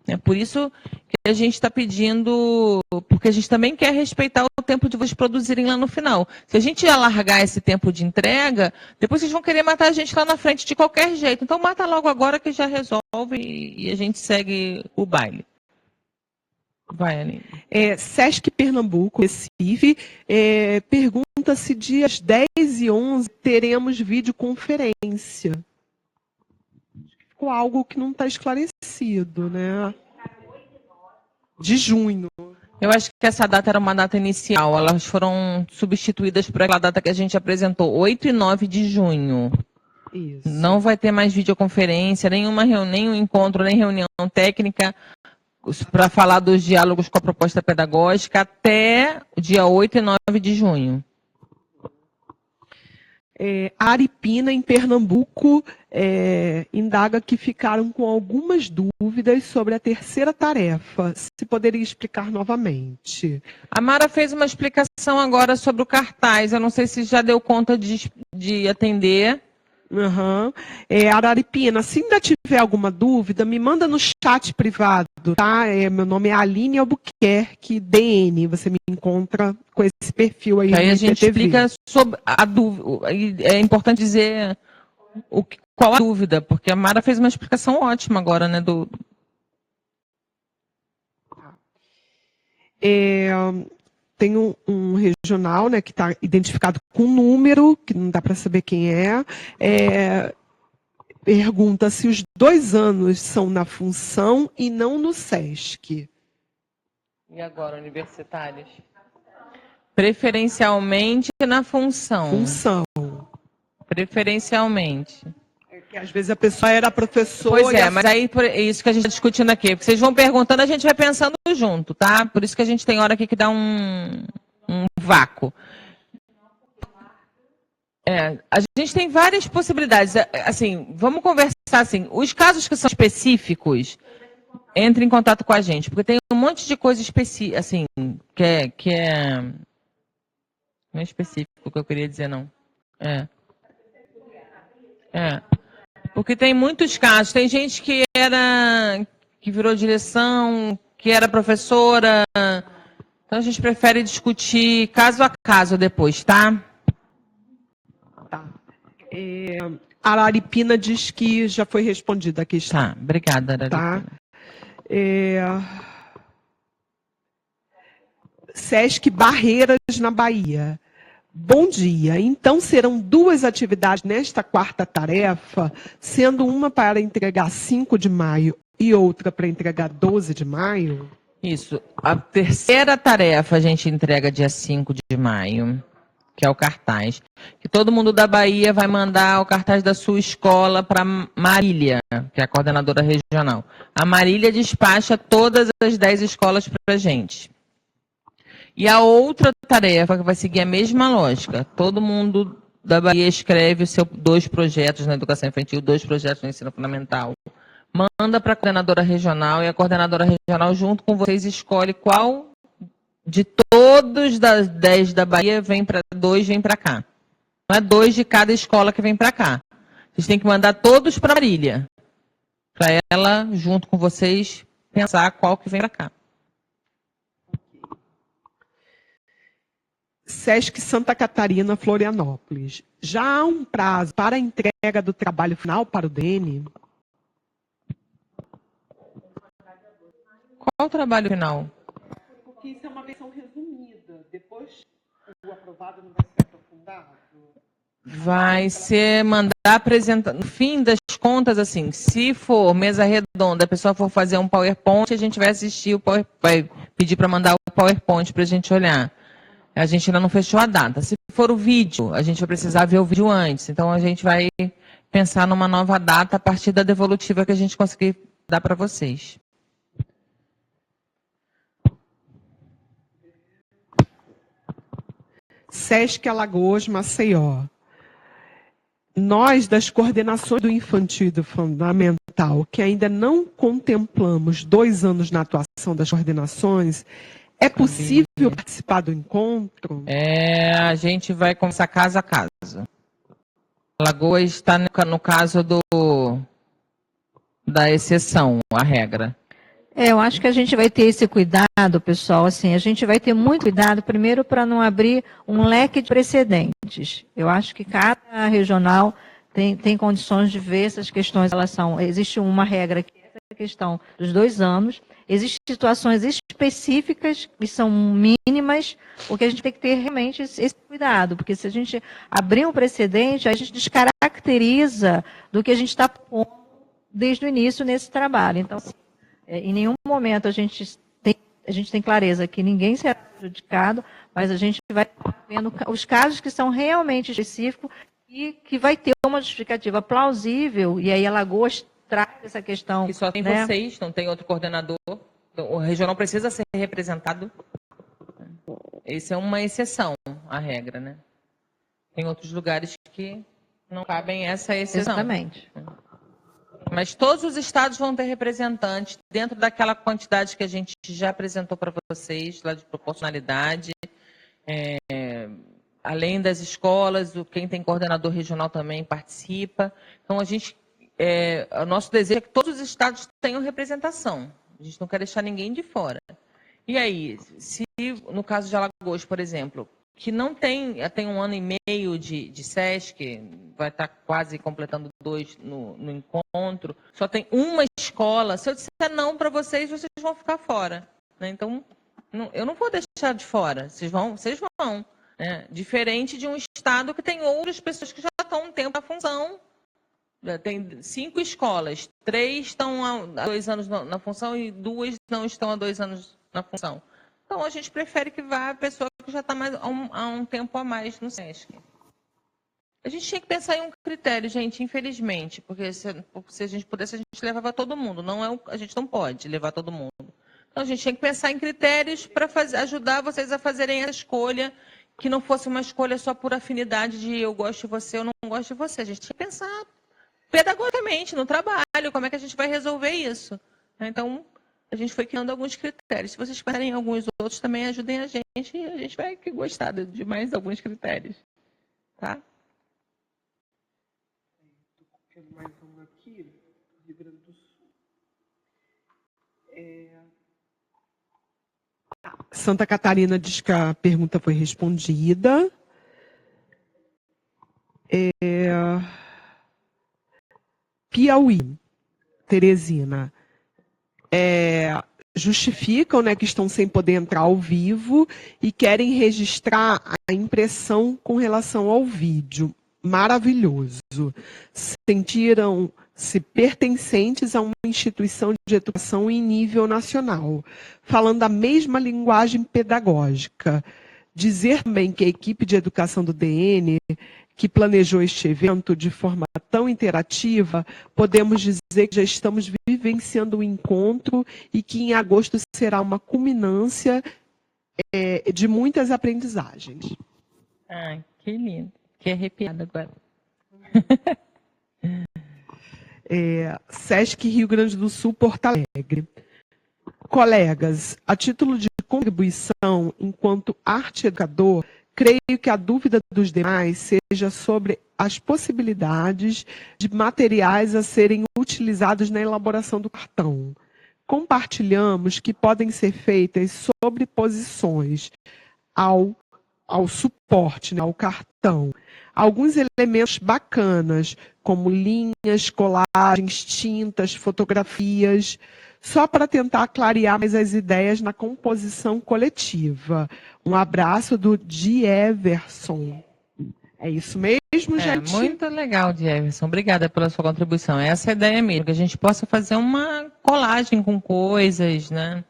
É por isso que a gente está pedindo, porque a gente também quer respeitar o tempo de vocês produzirem lá no final. Se a gente alargar esse tempo de entrega, depois vocês vão querer matar a gente lá na frente de qualquer jeito. Então mata logo agora que já resolve e a gente segue o baile. Vai, Aline. Sesc Pernambuco, Recife, pergunta se dias 10 e 11 teremos videoconferência. Ficou algo que não está esclarecido, né? De junho. Eu acho que essa data era uma data inicial. Elas foram substituídas por aquela data que a gente apresentou, 8 e 9 de junho. Isso. Não vai ter mais videoconferência, nenhum encontro, nem reunião técnica para falar dos diálogos com a proposta pedagógica até o dia 8 e 9 de junho. Aripina, em Pernambuco, indaga que ficaram com algumas dúvidas sobre a terceira tarefa. Se poderia explicar novamente. A Mara fez uma explicação agora sobre o cartaz. Eu não sei se já deu conta de atender. Uhum. Araripina, se ainda tiver alguma dúvida, me manda no chat privado, tá? Meu nome é Aline Albuquerque, DN. Você me encontra com esse perfil aí. Aí a gente IPTV. explica sobre a dúvida. É importante dizer qual a dúvida, porque a Mara fez uma explicação ótima agora, né? Tem um regional, né, que está identificado com número, que não dá para saber quem é. Pergunta se os 2 anos são na função e não no SESC. E agora, universitários? Preferencialmente na função. Função. Preferencialmente. Que às vezes a pessoa era professora. Pois mas aí é isso que a gente está discutindo aqui. Porque vocês vão perguntando, a gente vai pensando junto, tá? Por isso que a gente tem hora aqui que dá um vácuo. A gente tem várias possibilidades. Assim, vamos conversar assim. Os casos que são específicos, entre em contato com a gente, porque tem um monte de coisa específica, assim, que é... Não é específico que eu queria dizer, não. Porque tem muitos casos. Tem gente que virou direção, que era professora. Então a gente prefere discutir caso a caso depois, tá? Tá. Araripina diz que já foi respondida a questão. Tá, obrigada, Araripina. Tá. Sesc Barreiras, na Bahia. Bom dia. Então, serão 2 atividades nesta quarta tarefa, sendo uma para entregar 5 de maio e outra para entregar 12 de maio? Isso. A terceira tarefa a gente entrega dia 5 de maio, que é o cartaz. Que todo mundo da Bahia vai mandar o cartaz da sua escola para Marília, que é a coordenadora regional. A Marília despacha todas as 10 escolas para a gente. E a outra tarefa, que vai seguir a mesma lógica, todo mundo da Bahia escreve os seus 2 projetos na educação infantil, 2 projetos no ensino fundamental, manda para a coordenadora regional, e a coordenadora regional, junto com vocês, escolhe qual de todos das 10 da Bahia vem para 2, vem para cá. Não é 2 de cada escola que vem para cá. Vocês têm que mandar todos para Marília, para ela, junto com vocês, pensar qual que vem para cá. Sesc Santa Catarina, Florianópolis. Já há um prazo para a entrega do trabalho final para o DN? Qual o trabalho final? Porque isso é uma versão resumida. Depois, o aprovado não vai ser aprofundado? Vai ser mandar apresentar. No fim das contas, assim, se for mesa redonda, a pessoa for fazer um PowerPoint, a gente vai assistir o PowerPoint, vai pedir para mandar o PowerPoint para a gente olhar. A gente ainda não fechou a data. Se for o vídeo, a gente vai precisar ver o vídeo antes. Então, a gente vai pensar numa nova data a partir da devolutiva que a gente conseguir dar para vocês. Sesc Alagoas, Maceió. Nós, das coordenações do infantil e do fundamental, que ainda não contemplamos 2 anos na atuação das coordenações, é possível participar do encontro? A gente vai começar casa a casa. Alagoas está no caso da exceção, a regra. Eu acho que a gente vai ter esse cuidado, pessoal, assim, a gente vai ter muito cuidado, primeiro, para não abrir um leque de precedentes. Eu acho que cada regional tem condições de ver essas questões. Existe uma regra que é essa questão dos 2 anos, existem situações específicas que são mínimas, porque a gente tem que ter realmente esse cuidado, porque se a gente abrir um precedente, a gente descaracteriza do que a gente está pondo desde o início nesse trabalho. Então, assim, em nenhum momento a gente tem clareza que ninguém será prejudicado, mas a gente vai vendo os casos que são realmente específicos e que vai ter uma justificativa plausível, e aí Alagoas traz essa questão. Que só tem vocês, não tem outro coordenador. O regional precisa ser representado. Essa é uma exceção à regra, né? Tem outros lugares que não cabem essa exceção. Exatamente. Mas todos os estados vão ter representantes dentro daquela quantidade que a gente já apresentou para vocês, lá de proporcionalidade. Além das escolas, quem tem coordenador regional também participa. Então, o nosso desejo é que todos os estados tenham representação. A gente não quer deixar ninguém de fora. E aí, se no caso de Alagoas, por exemplo, que não tem 1 ano e meio de SESC, vai estar quase completando 2 no encontro, só tem uma escola, se eu disser não para vocês vão ficar fora. Né? Então, eu não vou deixar de fora, vocês vão. Né? Diferente de um estado que tem outras pessoas que já estão um tempo na função. Tem 5 escolas, 3 estão há 2 anos na função e 2 não estão há 2 anos na função. Então, a gente prefere que vá a pessoa que já está há um tempo a mais no SESC. A gente tinha que pensar em um critério, gente, infelizmente, porque se a gente pudesse, a gente levava todo mundo. A gente não pode levar todo mundo. Então, a gente tinha que pensar em critérios para ajudar vocês a fazerem essa escolha, que não fosse uma escolha só por afinidade de eu gosto de você ou não gosto de você. A gente tinha que pensar pedagogicamente no trabalho, como é que a gente vai resolver isso. Então, a gente foi criando alguns critérios. Se vocês pensarem em alguns outros, também ajudem a gente e a gente vai gostar de mais alguns critérios. Tá? Estou mais um aqui, Rio Grande do Sul. Santa Catarina diz que a pergunta foi respondida. Piauí, Teresina. Justificam, né, que estão sem poder entrar ao vivo e querem registrar a impressão com relação ao vídeo. Maravilhoso. Sentiram-se pertencentes a uma instituição de educação em nível nacional, falando a mesma linguagem pedagógica. Dizer também que a equipe de educação do DN, que planejou este evento de forma tão interativa, podemos dizer que já estamos vivenciando o encontro e que em agosto será uma culminância de muitas aprendizagens. Ai, que lindo. Fiquei arrepiada agora. Sesc Rio Grande do Sul, Porto Alegre. Colegas, a título de contribuição, enquanto arte educador, creio que a dúvida dos demais seja sobre as possibilidades de materiais a serem utilizados na elaboração do cartão. Compartilhamos que podem ser feitas sobreposições ao suporte, né, ao cartão. Alguns elementos bacanas, como linhas, colagens, tintas, fotografias, só para tentar clarear mais as ideias na composição coletiva. Um abraço do Dieverson. É isso mesmo, gente? Muito legal, Dieverson. Obrigada pela sua contribuição. Essa é a ideia mesmo, que a gente possa fazer uma colagem com coisas, né?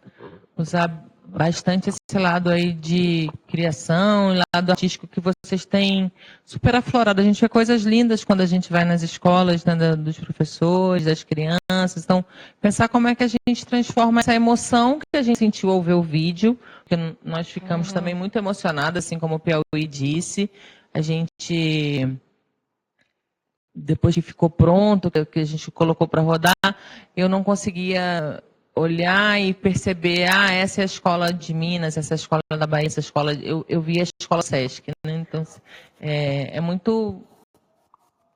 Usar bastante esse lado aí de criação, lado artístico que vocês têm super aflorado. A gente vê coisas lindas quando a gente vai nas escolas, né, dos professores, das crianças. Então, pensar como é que a gente transforma essa emoção que a gente sentiu ao ver o vídeo, porque nós ficamos também muito emocionados, assim como o Piauí disse. A gente, depois que ficou pronto, que a gente colocou para rodar, eu não conseguia olhar e perceber, essa é a escola de Minas, essa é a escola da Bahia, essa escola... Eu vi a escola Sesc, né? Então, é muito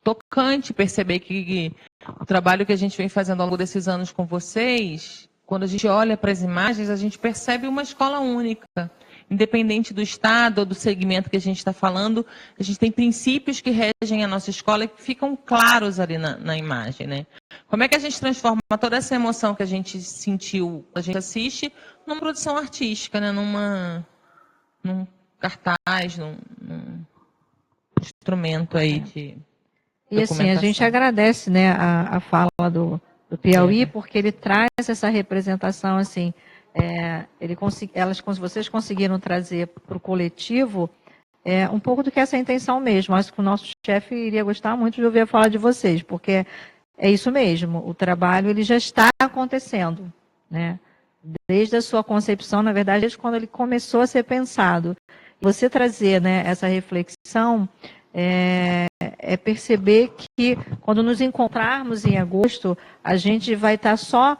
tocante perceber que o trabalho que a gente vem fazendo ao longo desses anos com vocês, quando a gente olha para as imagens, a gente percebe uma escola única. Independente do estado ou do segmento que a gente está falando, a gente tem princípios que regem a nossa escola e que ficam claros ali na imagem, né? Como é que a gente transforma toda essa emoção que a gente sentiu, a gente assiste, numa produção artística, né? Num cartaz, num instrumento aí de E assim, a gente agradece, né, a fala do Piauí, porque ele traz essa representação, assim, vocês conseguiram trazer para o coletivo um pouco do que é essa intenção mesmo. Acho que o nosso chefe iria gostar muito de ouvir a fala de vocês, porque é isso mesmo, o trabalho ele já está acontecendo, né? Desde a sua concepção, na verdade, desde quando ele começou a ser pensado. Você trazer, né, essa reflexão é perceber que quando nos encontrarmos em agosto, a gente vai estar só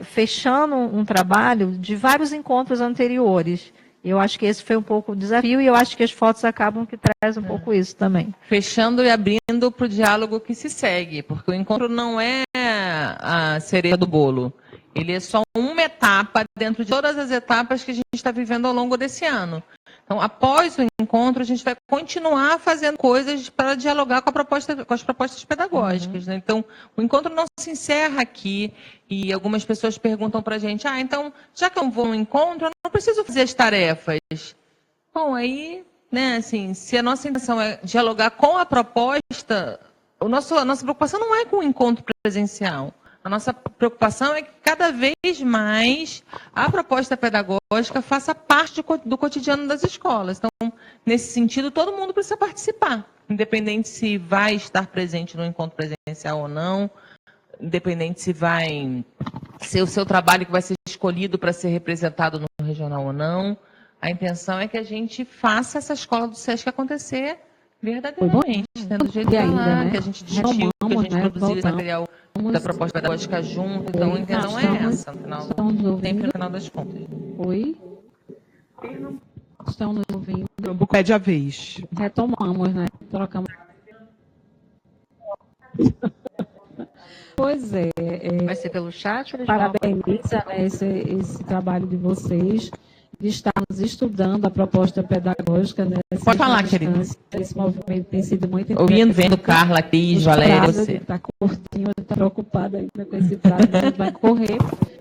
fechando um trabalho de vários encontros anteriores. Eu acho que esse foi um pouco o desafio e eu acho que as fotos acabam que trazem um pouco isso também. Fechando e abrindo para o diálogo que se segue, porque o encontro não é a cereja do bolo. Ele é só uma etapa dentro de todas as etapas que a gente está vivendo ao longo desse ano. Então, após o encontro, a gente vai continuar fazendo coisas para dialogar com as propostas pedagógicas, né? Então, o encontro não se encerra aqui e algumas pessoas perguntam para a gente, então, já que eu vou no encontro, eu não preciso fazer as tarefas. Bom, aí, né, assim, se a nossa intenção é dialogar com a proposta, a nossa preocupação não é com o encontro presencial. A nossa preocupação é que cada vez mais a proposta pedagógica faça parte do cotidiano das escolas. Então, nesse sentido, todo mundo precisa participar, independente se vai estar presente no encontro presencial ou não, independente se vai ser o seu trabalho que vai ser escolhido para ser representado no regional ou não. A intenção é que a gente faça essa escola do Sesc acontecer verdadeiramente, né? Do jeito que ela, né? Que a gente discutiu, que a gente produziu esse material da proposta pedagógica junto. Então, a intenção é essa, sempre no final das contas. Oi? Estão nos ouvindo? Pede a vez. Retomamos, né? Trocamos. Pois é. Vai ser pelo chat? Ou parabeniza, né, esse trabalho de vocês, de estarmos estudando a proposta pedagógica. Né, pode falar, querida. Esse movimento tem sido muito interessante. Ouvindo, vendo Carla, Cris, Valéria, você. Está curtinho, está preocupada ainda com esse prazo. A gente vai correr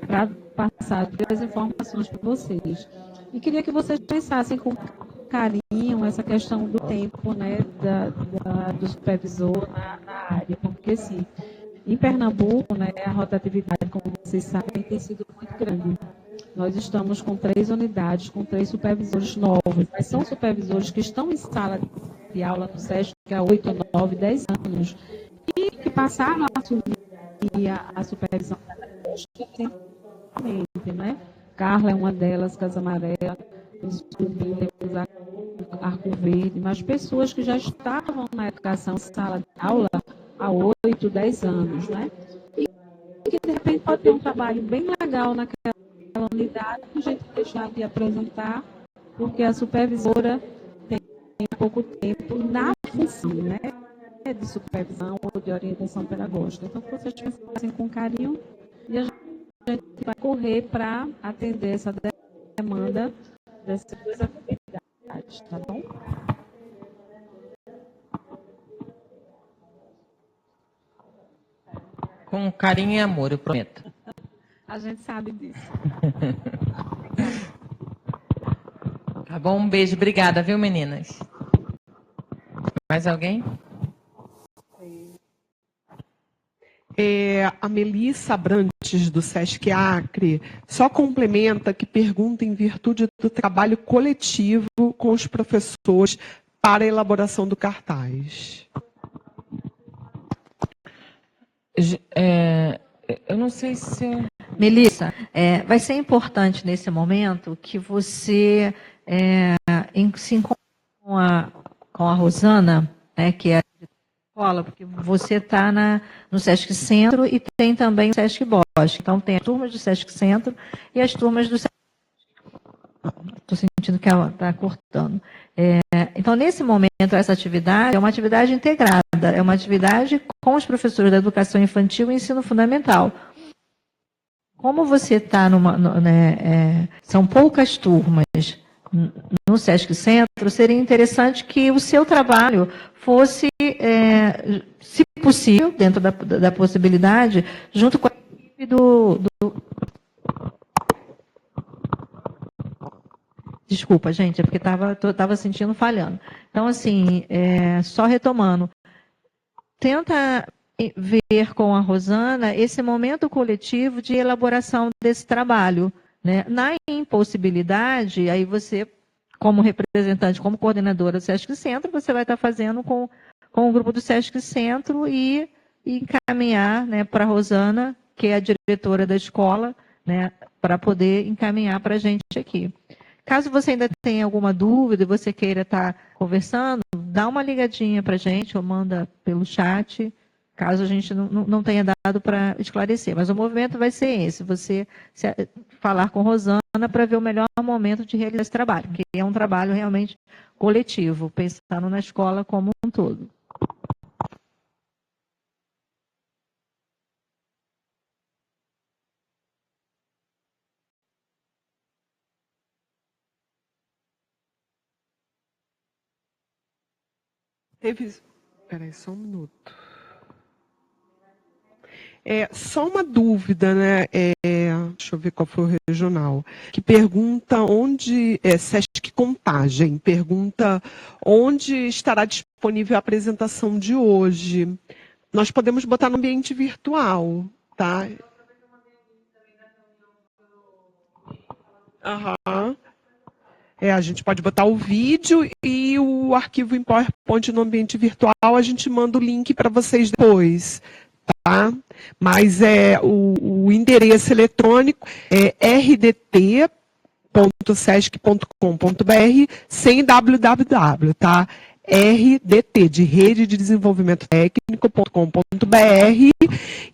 para passar as informações para vocês. E queria que vocês pensassem com carinho essa questão do tempo, né, do supervisor na área, porque assim, em Pernambuco, né, a rotatividade, como vocês sabem, tem sido muito grande. Nós estamos com 3 unidades, com 3 supervisores novos, mas são supervisores que estão em sala de aula no SESC há 8, 9, 10 anos, e que passaram a assumir a supervisão pedagógica recentemente, né? Carla é uma delas, Casa Amarela, temos Arco Verde, mas pessoas que já estavam na educação sala de aula há 8, 10 anos, né? pode ter um trabalho bem legal naquela unidade, a gente deixar de apresentar, porque a supervisora tem pouco tempo na função, né, de supervisão ou de orientação pedagógica. Então, que vocês pensassem com carinho e a gente vai correr para atender essa demanda dessas duas atividades, tá bom? Com carinho e amor, eu prometo. A gente sabe disso. Tá bom? Um beijo. Obrigada, viu, meninas? Mais alguém? A Melissa Abrantes, do Sesc Acre, só complementa que pergunta em virtude do trabalho coletivo com os professores para a elaboração do cartaz. Eu não sei se... Melissa, vai ser importante nesse momento que você se encontre com a Rosana, né, que é a escola, porque você está no Sesc Centro e tem também o Sesc Bosque. Então, tem as turmas do Sesc Centro e as turmas do Sesc... Estou sentindo que ela está cortando. Então, nesse momento, essa atividade é uma atividade integrada, é uma atividade com os professores da educação infantil e ensino fundamental. Como você está são poucas turmas no Sesc Centro, seria interessante que o seu trabalho fosse, se possível, dentro da possibilidade, junto com a equipe Desculpa, gente, é porque estava sentindo falhando. Então, assim, só retomando, tenta ver com a Rosana esse momento coletivo de elaboração desse trabalho, né? Na impossibilidade, aí você, como representante, como coordenadora do Sesc Centro, você vai estar fazendo com o grupo do Sesc Centro e encaminhar, né, para a Rosana, que é a diretora da escola, né, para poder encaminhar para a gente aqui. Caso você ainda tenha alguma dúvida e você queira estar conversando, dá uma ligadinha para a gente ou manda pelo chat, caso a gente não tenha dado para esclarecer. Mas o movimento vai ser esse, você falar com Rosana para ver o melhor momento de realizar esse trabalho, que é um trabalho realmente coletivo, pensando na escola como um todo. Peraí, só um minuto. Só uma dúvida, né? Deixa eu ver qual foi o regional. Que pergunta onde... Sesc Contagem. Pergunta onde estará disponível a apresentação de hoje. Nós podemos botar no ambiente virtual, tá? Aham. A gente pode botar o vídeo e o arquivo em PowerPoint no ambiente virtual, a gente manda o link para vocês depois, tá? Mas o endereço eletrônico é rdt.sesc.com.br sem www, tá? RDT, de Rede de Desenvolvimento Técnico.com.br,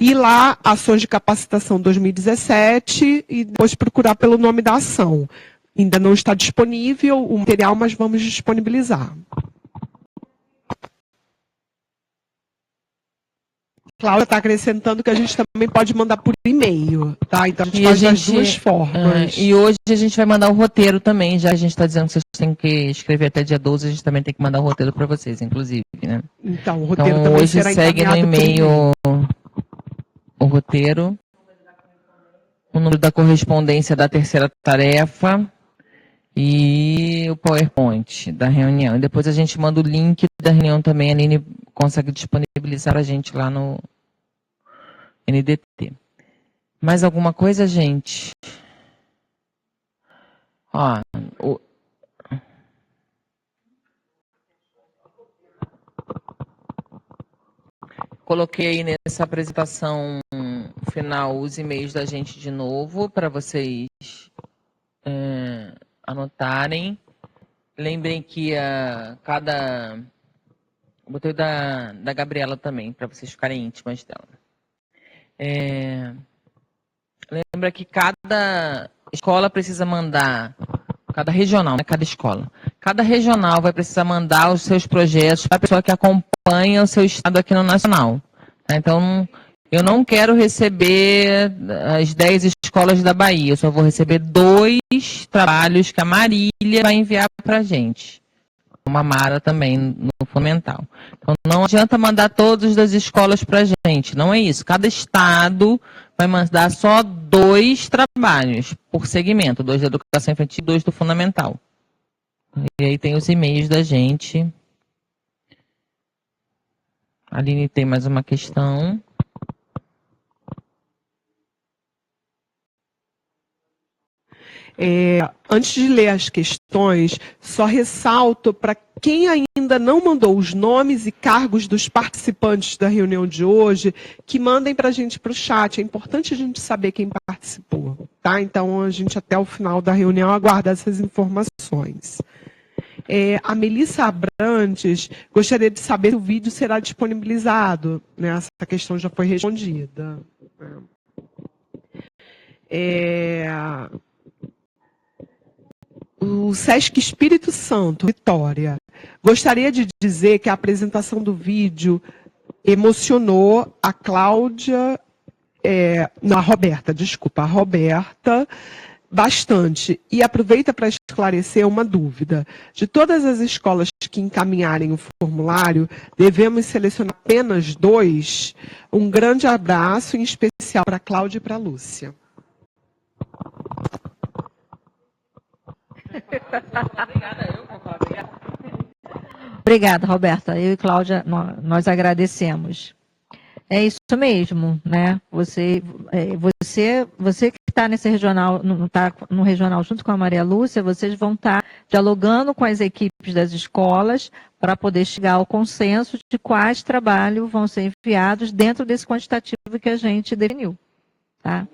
e lá, ações de capacitação 2017, e depois procurar pelo nome da ação. Ainda não está disponível o material, mas vamos disponibilizar. Cláudia está acrescentando que a gente também pode mandar por e-mail, tá? Então a gente faz das duas formas. E hoje a gente vai mandar o roteiro também, já a gente está dizendo que vocês têm que escrever até dia 12, a gente também tem que mandar o roteiro para vocês, inclusive, né? Então, o roteiro também hoje será segue no encaminhado por e-mail o roteiro, o número da correspondência da terceira tarefa e o PowerPoint da reunião. E depois a gente manda o link da reunião também, a Aline consegue disponibilizar a gente lá no NDT. Mais alguma coisa, gente? Coloquei aí nessa apresentação final os e-mails da gente de novo, para vocês anotarem. Lembrem que botei da Gabriela também, para vocês ficarem íntimas dela. Lembra que cada escola precisa mandar, cada regional, né, cada escola. Cada regional vai precisar mandar os seus projetos para a pessoa que acompanha o seu estado aqui no nacional. Tá? Então, eu não quero receber as 10 escolas da Bahia, eu só vou receber 2 trabalhos que a Marília vai enviar para a gente. Uma Mara também no fundamental. Então, não adianta mandar todos das escolas para a gente, não é isso. Cada estado vai mandar só 2 trabalhos por segmento, 2 da educação infantil e 2 do fundamental. E aí tem os e-mails da gente. A Aline tem mais uma questão. Antes de ler as questões, só ressalto para quem ainda não mandou os nomes e cargos dos participantes da reunião de hoje, que mandem para a gente para o chat. É importante a gente saber quem participou, tá? Então, a gente até o final da reunião aguarda essas informações. A Melissa Abrantes gostaria de saber se o vídeo será disponibilizado, né? Essa questão já foi respondida. O Sesc Espírito Santo, Vitória, gostaria de dizer que a apresentação do vídeo emocionou a Cláudia, a Roberta, bastante. E aproveita para esclarecer uma dúvida. De todas as escolas que encaminharem o formulário, devemos selecionar apenas 2? Um grande abraço, em especial para a Cláudia e para a Lúcia. Obrigada, Roberta. Eu e Cláudia, nós agradecemos. É isso mesmo, né? Você que está nesse regional, está no regional junto com a Maria Lúcia, vocês vão estar dialogando com as equipes das escolas para poder chegar ao consenso de quais trabalhos vão ser enviados dentro desse quantitativo que a gente definiu, tá?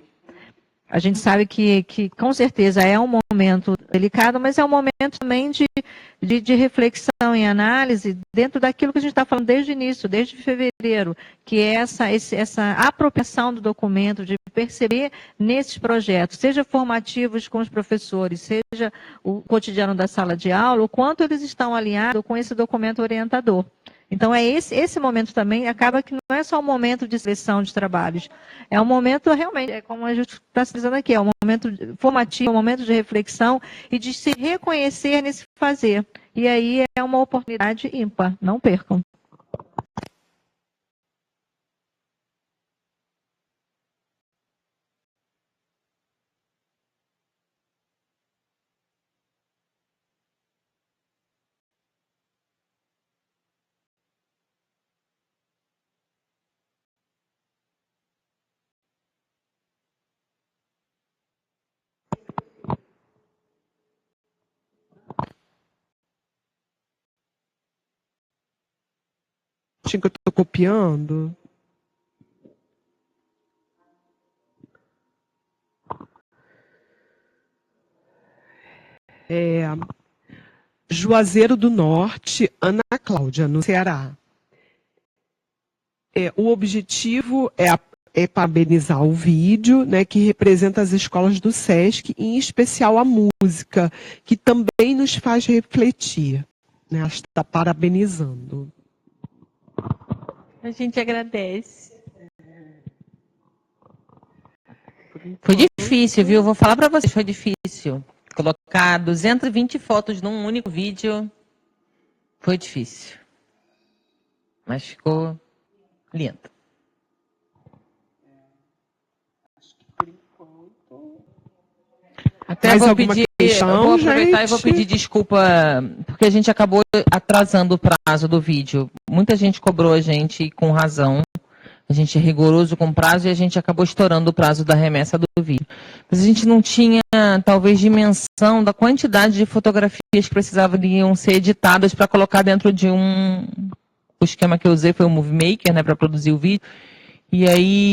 A gente sabe que com certeza é um momento delicado, mas é um momento também de reflexão e análise dentro daquilo que a gente está falando desde o início, desde fevereiro, que é essa apropriação do documento, de perceber nesses projetos, seja formativos com os professores, seja o cotidiano da sala de aula, o quanto eles estão alinhados com esse documento orientador. Então, esse momento também acaba que não é só um momento de seleção de trabalhos, é um momento realmente, como a gente está dizendo aqui, é um momento formativo, um momento de reflexão e de se reconhecer nesse fazer. E aí é uma oportunidade ímpar, não percam. Que eu estou copiando. Juazeiro do Norte, Ana Cláudia, no Ceará. O objetivo é parabenizar o vídeo, né, que representa as escolas do Sesc, em especial a música, que também nos faz refletir. Né, está parabenizando. A gente agradece. Foi difícil, viu? Vou falar para vocês, foi difícil. Colocar 220 fotos num único vídeo foi difícil. Mas ficou lindo. Até Mais vou alguma pedir, questão, vou aproveitar gente? e vou pedir desculpa, porque a gente acabou atrasando o prazo do vídeo. Muita gente cobrou a gente com razão. A gente é rigoroso com o prazo e a gente acabou estourando o prazo da remessa do vídeo. Mas a gente não tinha, talvez, dimensão da quantidade de fotografias que precisavam ser editadas para colocar dentro de um... O esquema que eu usei foi o Movie Maker, né, para produzir o vídeo. E aí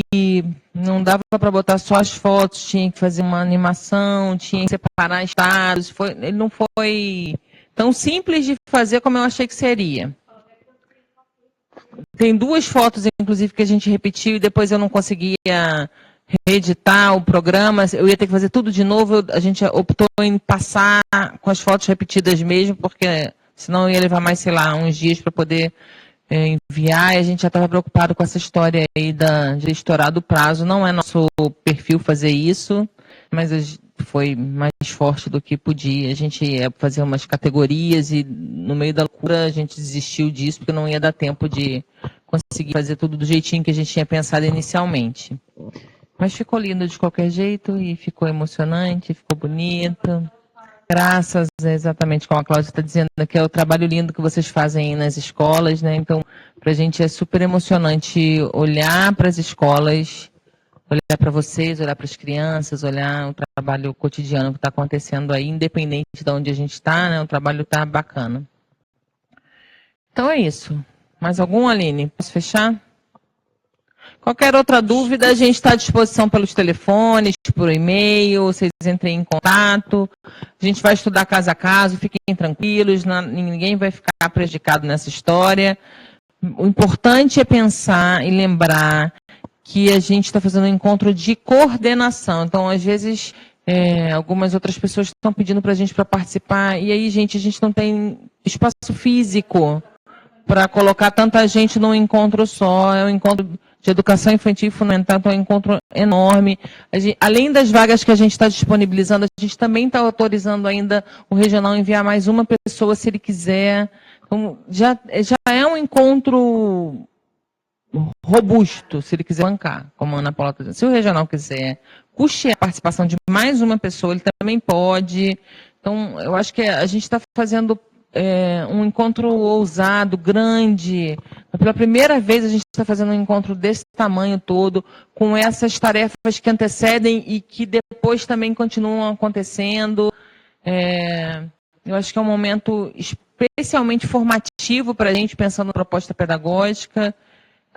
não dava para botar só as fotos, tinha que fazer uma animação, tinha que separar estados. Ele não foi tão simples de fazer como eu achei que seria. Tem 2 fotos, inclusive, que a gente repetiu e depois eu não conseguia reeditar o programa, eu ia ter que fazer tudo de novo, a gente optou em passar com as fotos repetidas mesmo, porque senão ia levar mais, sei lá, uns dias para poder enviar, e a gente já estava preocupado com essa história aí de estourar do prazo. Não é nosso perfil fazer isso, mas foi mais forte do que podia. A gente ia fazer umas categorias e no meio da loucura a gente desistiu disso, porque não ia dar tempo de conseguir fazer tudo do jeitinho que a gente tinha pensado inicialmente. Mas ficou lindo de qualquer jeito e ficou emocionante, ficou bonito. Graças, exatamente como a Cláudia está dizendo, que é o trabalho lindo que vocês fazem aí nas escolas, né? Então, para a gente é super emocionante olhar para as escolas, olhar para vocês, olhar para as crianças, olhar o trabalho cotidiano que está acontecendo aí, independente de onde a gente está, né? O trabalho está bacana. Então é isso. Mais algum, Aline? Posso fechar? Qualquer outra dúvida, a gente está à disposição pelos telefones, por e-mail, vocês entrem em contato. A gente vai estudar caso a caso, fiquem tranquilos, ninguém vai ficar prejudicado nessa história. O importante é pensar e lembrar que a gente está fazendo um encontro de coordenação. Então, às vezes, algumas outras pessoas estão pedindo para a gente para participar, e aí, gente, a gente não tem espaço físico para colocar tanta gente num encontro só. É um encontro de educação infantil e fundamental, então é um encontro enorme. Além das vagas que a gente está disponibilizando, a gente também está autorizando ainda o regional a enviar mais uma pessoa, se ele quiser. Então, já é um encontro robusto, se ele quiser bancar, como a Ana Paula está dizendo. Se o regional quiser custear a participação de mais uma pessoa, ele também pode. Então, eu acho que a gente está fazendo um encontro ousado, grande. Pela primeira vez a gente está fazendo um encontro desse tamanho todo, com essas tarefas que antecedem e que depois também continuam acontecendo. Eu acho que é um momento especialmente formativo para a gente, pensando na proposta pedagógica.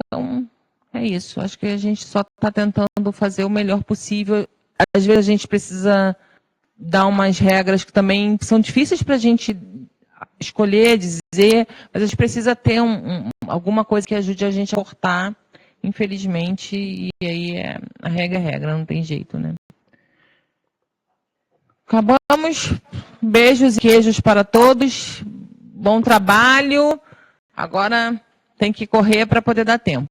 Então, é isso. Acho que a gente só está tentando fazer o melhor possível. Às vezes a gente precisa dar umas regras que também são difíceis para a gente escolher, dizer, mas a gente precisa ter alguma coisa que ajude a gente a cortar, infelizmente, e aí a regra é regra, não tem jeito, né? Acabamos. Beijos e queijos para todos. Bom trabalho. Agora tem que correr para poder dar tempo.